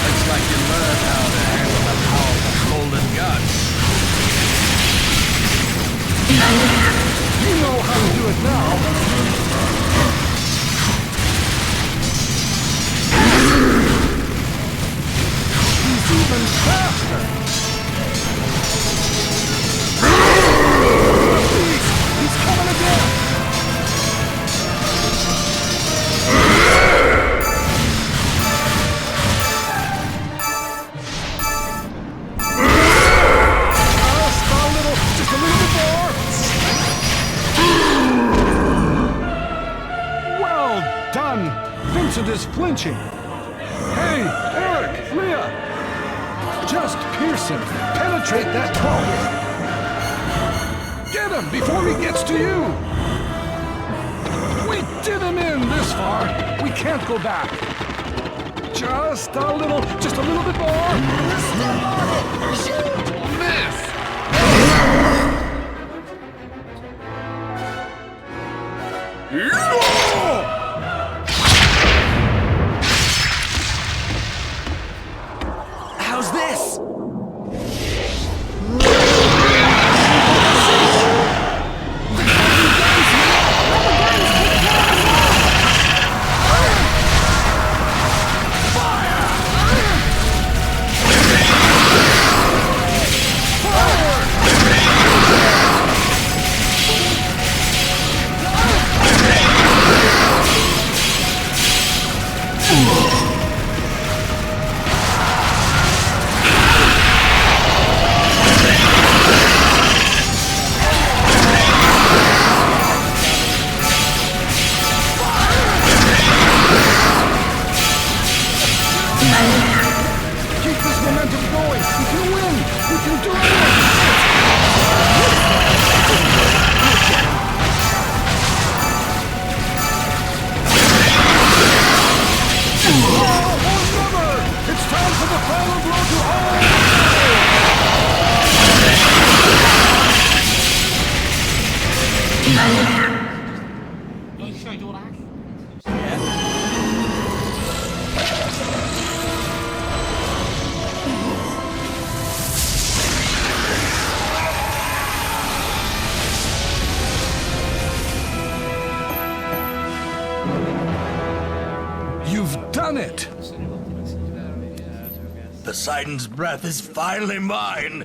Looks like you learned how to handle the powerful golden gun. You know how to do it now. He's even faster. He's coming again. Just a little bit more. Well done. Vincent is flinching. Hey, Eric, Leah. Just pierce him. Penetrate that cloak. Get him before he gets to you. We did him in this far. We can't go back. Just a little bit more. Step on it. Shoot. Miss. How's this? Fire! ti oed o'r all? You've done it! Poseidon's breath is finally mine.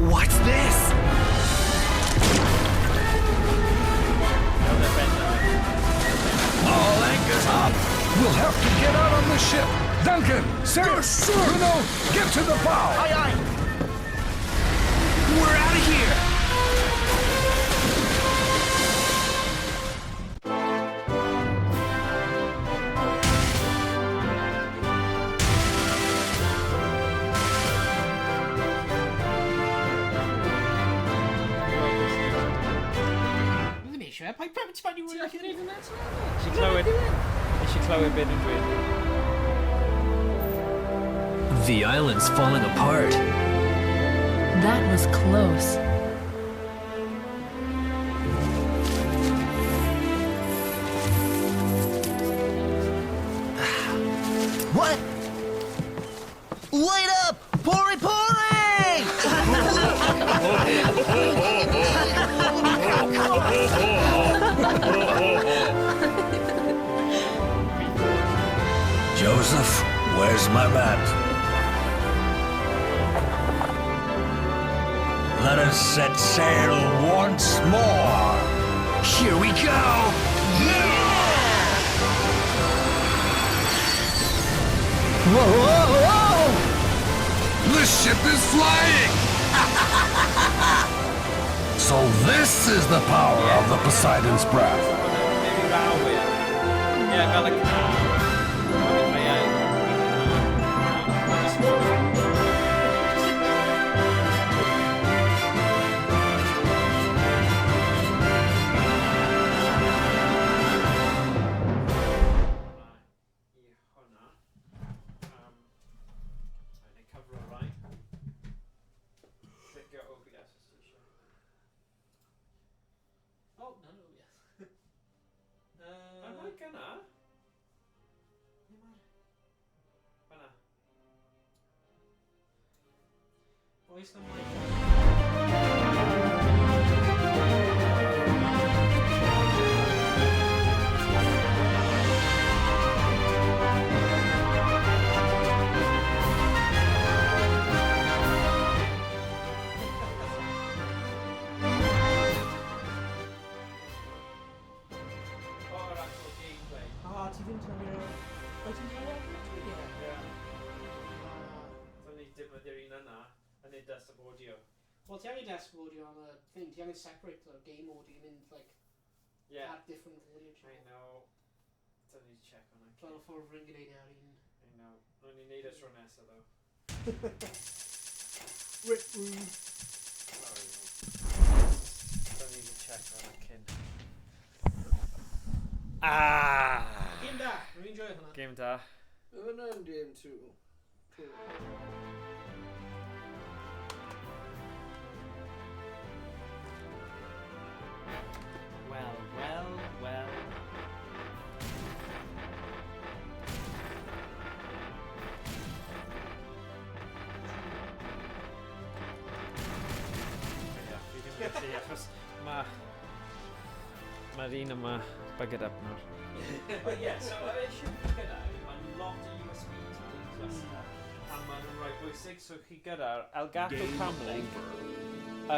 What's this? All anchors up. We'll have to get out on the ship. Duncan, Sarah, Bruno, get to the bow. Aye, aye. We're out of here. Ddim eisiau, pa ti'n ffannu rwy'n gallu ddweud hwnna? Nes i clywed beth yn dweud. The island's falling apart. That was close. What? Light up! Pori Joseph, where's my map? Let us set sail once more. Here we go! Whoa, whoa, whoa! The ship is flying! So this is the power of the Poseidon's breath. Maybe row with. Yeah, fel y car. Oh, no, yes. Am I gonna? Fanna. Oes na mwy. O'r actual gameplay. O, ti ddim yn mynd o ti'n gwybod? So ni defnyddio'r un yna yn neud desktop audio. Wel, ti angen desktop audio am y thing, ti angen separate the game audio and like Yeah. add different audio I channels. know. So ni check on it. Fel ffordd rwy'n gwneud ar un. I know. Rwy'n ni'n neud y tro nesa though. Rip room. Sorry. So ni need to check on it cyn. Game da, rwy'n enjoy hwnna. Game da. Hwnna'n game 2. Well. Fi ddim yn gallu achos mae'r un yma buggered up nawr. But yeah, so yr issue gyda mae'n lot o USB to the cluster a mae'n rhoi bwysig so chi gyda'r Elgato Camlink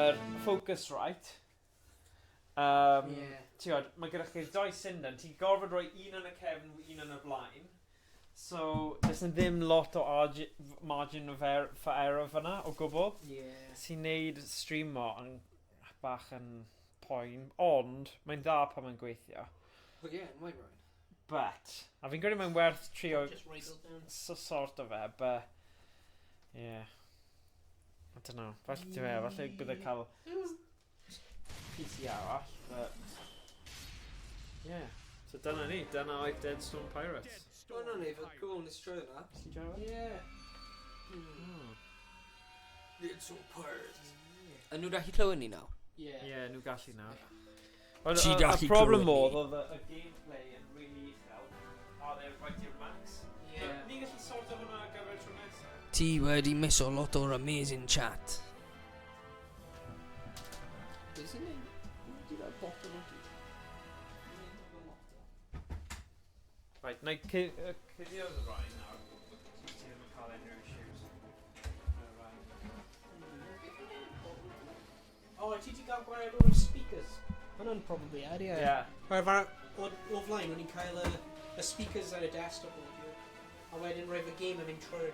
yr Focusrite ti'n mae gyda chi'r dau synden ti'n gorfod rhoi un yn y cefn un yn y blaen so does na ddim lot o margin of error for error fyna o gwbl sy'n neud streamo yn bach yn poen ond mae'n dda pan mae'n gweithio Again, mae'n rhaid. but a fi'n gwneud mae'n werth trio Just write it down. sort of but yeah I don't know falle bydd e cael PC arall but yeah so dyna oedd Deadstone Pirates Oh, no, Neve, cool, let's try that. Ti'n joio fe? Yeah. It's so pirates. A nhw da chi clywed ni nawr? Yeah. Yeah, nhw gallu nawr. Ond Ti y gallu problem clywed oedd y gameplay yn really uchel. A they're right i'r max. Yeah. Ni'n gallu sort o hwnna ar gyfer tro nesaf? Ti wedi miso lot o'r amazing chat. Isn't it? Did I bottle of it? Right, na i cuddio y rai nawr. Ti ddim yn cael unrhyw issues. Oh, ti di gael gwared o'r speakers? Hwna'n probably ad, ie. Yeah. However, o flaen, o'n i'n cael y speakers ar y desktop audio. A wedyn roedd y game yn mynd trwy'r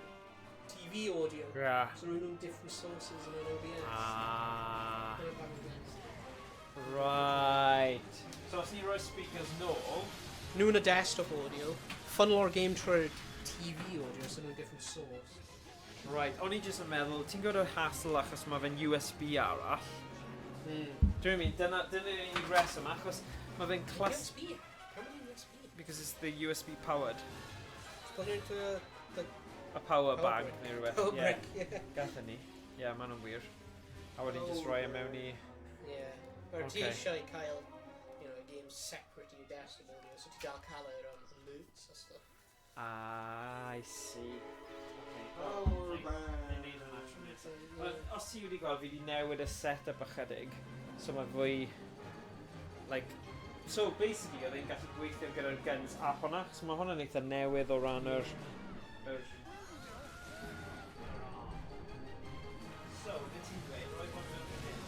TV audio. Yeah. So roedd nhw'n different sources yn yr OBS. Ah. Dyna pam yn gwneud. Right. So os ni roi speakers nôl... Nhw yn y desktop audio, funnel o'r game trwy'r TV audio, so nhw'n different source. Right, o'n i jyst yn meddwl, ti'n gwybod y hassle achos mae fe'n USB arall? Dwi'n mean, dyna un reswm, achos mae fe'n USB? How many USB? because it's the USB powered. It's gone into A power Power bag brick. neu rhywbeth. Power Yeah. brick, yeah. Gathen ni. Yeah, maen nhw'n wir. A wedyn just rhoi e mewn i... Yeah. Or ti Okay. eisiau cael, you know, games separate in your desktop audio, so ti gael cael yr loops a stuff. Ah, I see. Okay. Oh, Ni'n man. neud hwnna tro nesaf. Wel, os ti wedi gweld, fi wedi newid y set-up ychydig. So mae fwy... Like... So, basically, oedd e'n gallu gweithio gyda'r guns a hwnna. So mae hwnna'n eitha newydd o ran yr... So, beth ti'n dweud? Roi hwn mewn fan hyn.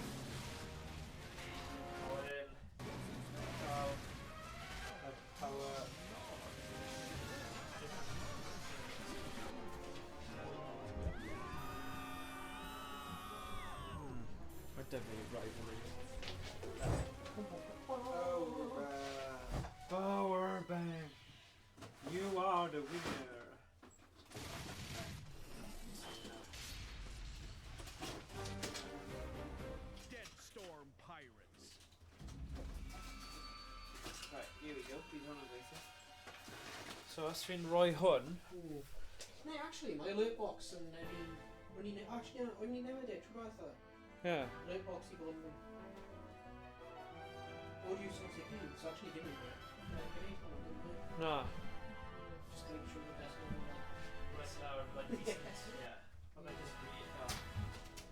A wedyn... Cael... Y power... Mae dy fi rai fan hyn. Power bang. You are the winner. Dead Storm Pirates. Right, here we go. Bydd hwn yn gweithio. So os fi'n rhoi hwn... No, actually, my alert box yn o'n i'n newid e trwy gwaith o. Yeah. Alert box i bod yn audio source i hyn, so actually ddim yn gweud. Na. Just to make sure the best one will Rest nawr, like, decent. Yeah. Ond I just really...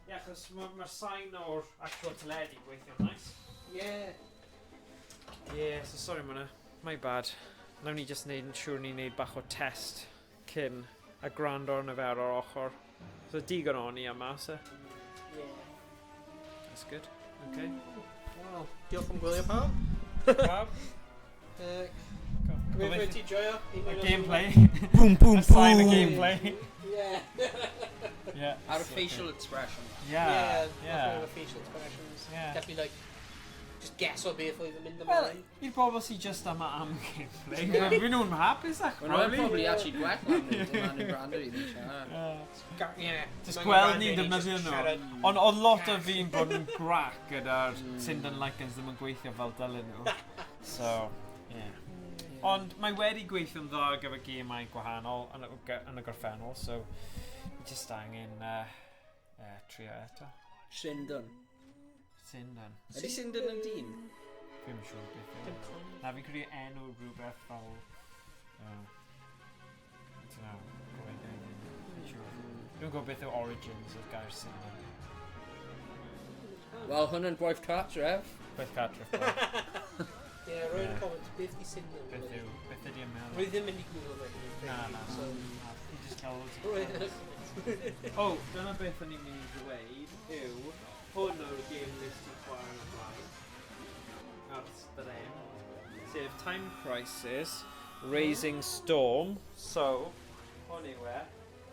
Ie, achos mae'r sain o'r actual teledu gweithio'n nice. Yeah. Yeah, so sorry mwyna. My bad. Nawn ni just neud yn siŵr ni'n neud bach o test cyn a gwrando arno fe ar o'r ochr. So digon o'n i am mas e. Yeah. That's good. Okay. Wel, diolch am gwylio pawb. Pawb? Gobeithio ti joio. Y gameplay. Boom, boom, A sign of boom. gameplay. Yeah. Yeah. Our facial expression. Yeah. Yeah. Facial expressions. Yeah. Definitely like, just guess o beth oedd yn mynd Wel, ymlaen. i'r bobl sy'n just am gameplay. Fy nhw'n hapus ach, Well, no, probably actually gwell than me, the man who branded it. Yeah. Just gweld ni'n defnyddio nhw. Ond oedd lot o fi'n bod yn grac gyda'r Syndon Lycans ddim yn gweithio fel dylen nhw. So, yeah. Ond mae wedi gweithio'n dda ar gyfer gemau gwahanol yn y gorffennol, so ni just angen trio eto. Syndon. Syndon. Ydy Syndon yn dyn? Fi'n siŵr beth yw. Na fi'n credu enw rhywbeth fel... Dwi'n gwybod beth yw origins o'r gair Syndon. Wel, hwnna'n gwaith Cartref. Beth Cartref fel. Ie, roi'n y comments, beth di syndod? Beth yw, beth ydy yn meddwl? Rwy ddim yn mynd i gwybod beth yw. Na. So, Fi just cael loads Rwy'n... O, dyna beth o'n i'n mynd i ddweud yw hwn o'r game list i chwarae yn y blaen. Ar ystyrem. Sef Time Crisis, Raising Storm. So, hwn yw e.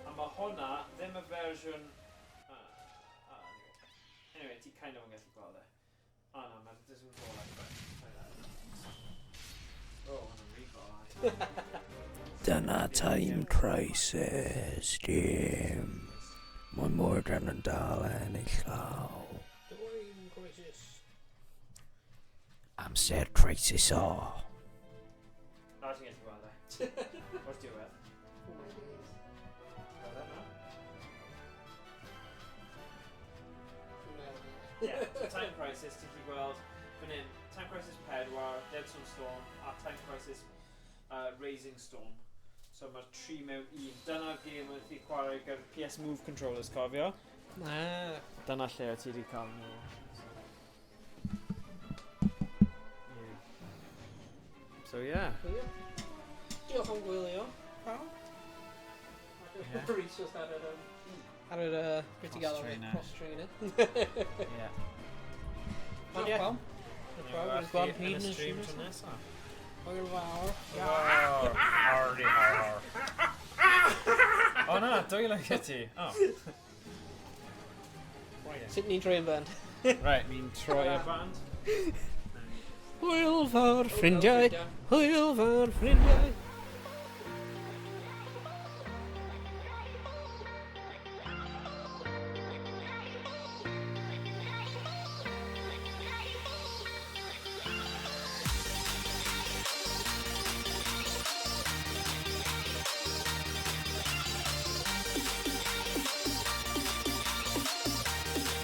A mae hwnna ddim y fersiwn... Anyway, ti kind of yn gallu gweld e. O na, mae'n doesn't go like that. Oh, hwnna'n recall. Dyna Time Crisis, dim. Mae'n Mordran yn dal yn ei llaw. Dwi'n crisis. Amser Crisis o. Na, ti'n gallu gweld e. O'r diwedd. Oh my days. Gweld e na? Ie. Yeah. Time Crisis, ti chi gweld fan hyn, Time Crisis 4, Dead Zone Storm, a Time Crisis Raising Storm. So mae'r 3 mewn 1. Dyna'r gêm oedd ti chwarae gyda'r PS Move controllers, cofio? Dyna lle o ti wedi cael nhw. So yeah. Diolch am gwylio. Rhys just ar yr beth i gael cross-trainer. Yeah. Ond ie. Gweld yn y stream tro nesaf. Hwyl fawr. Hardy har. O na, dwylo i ti. Oh. Sut ni'n troi yn band? Right, mi'n troi y band. Hwyl fawr ffrindiau. Hwyl fawr ffrindiau.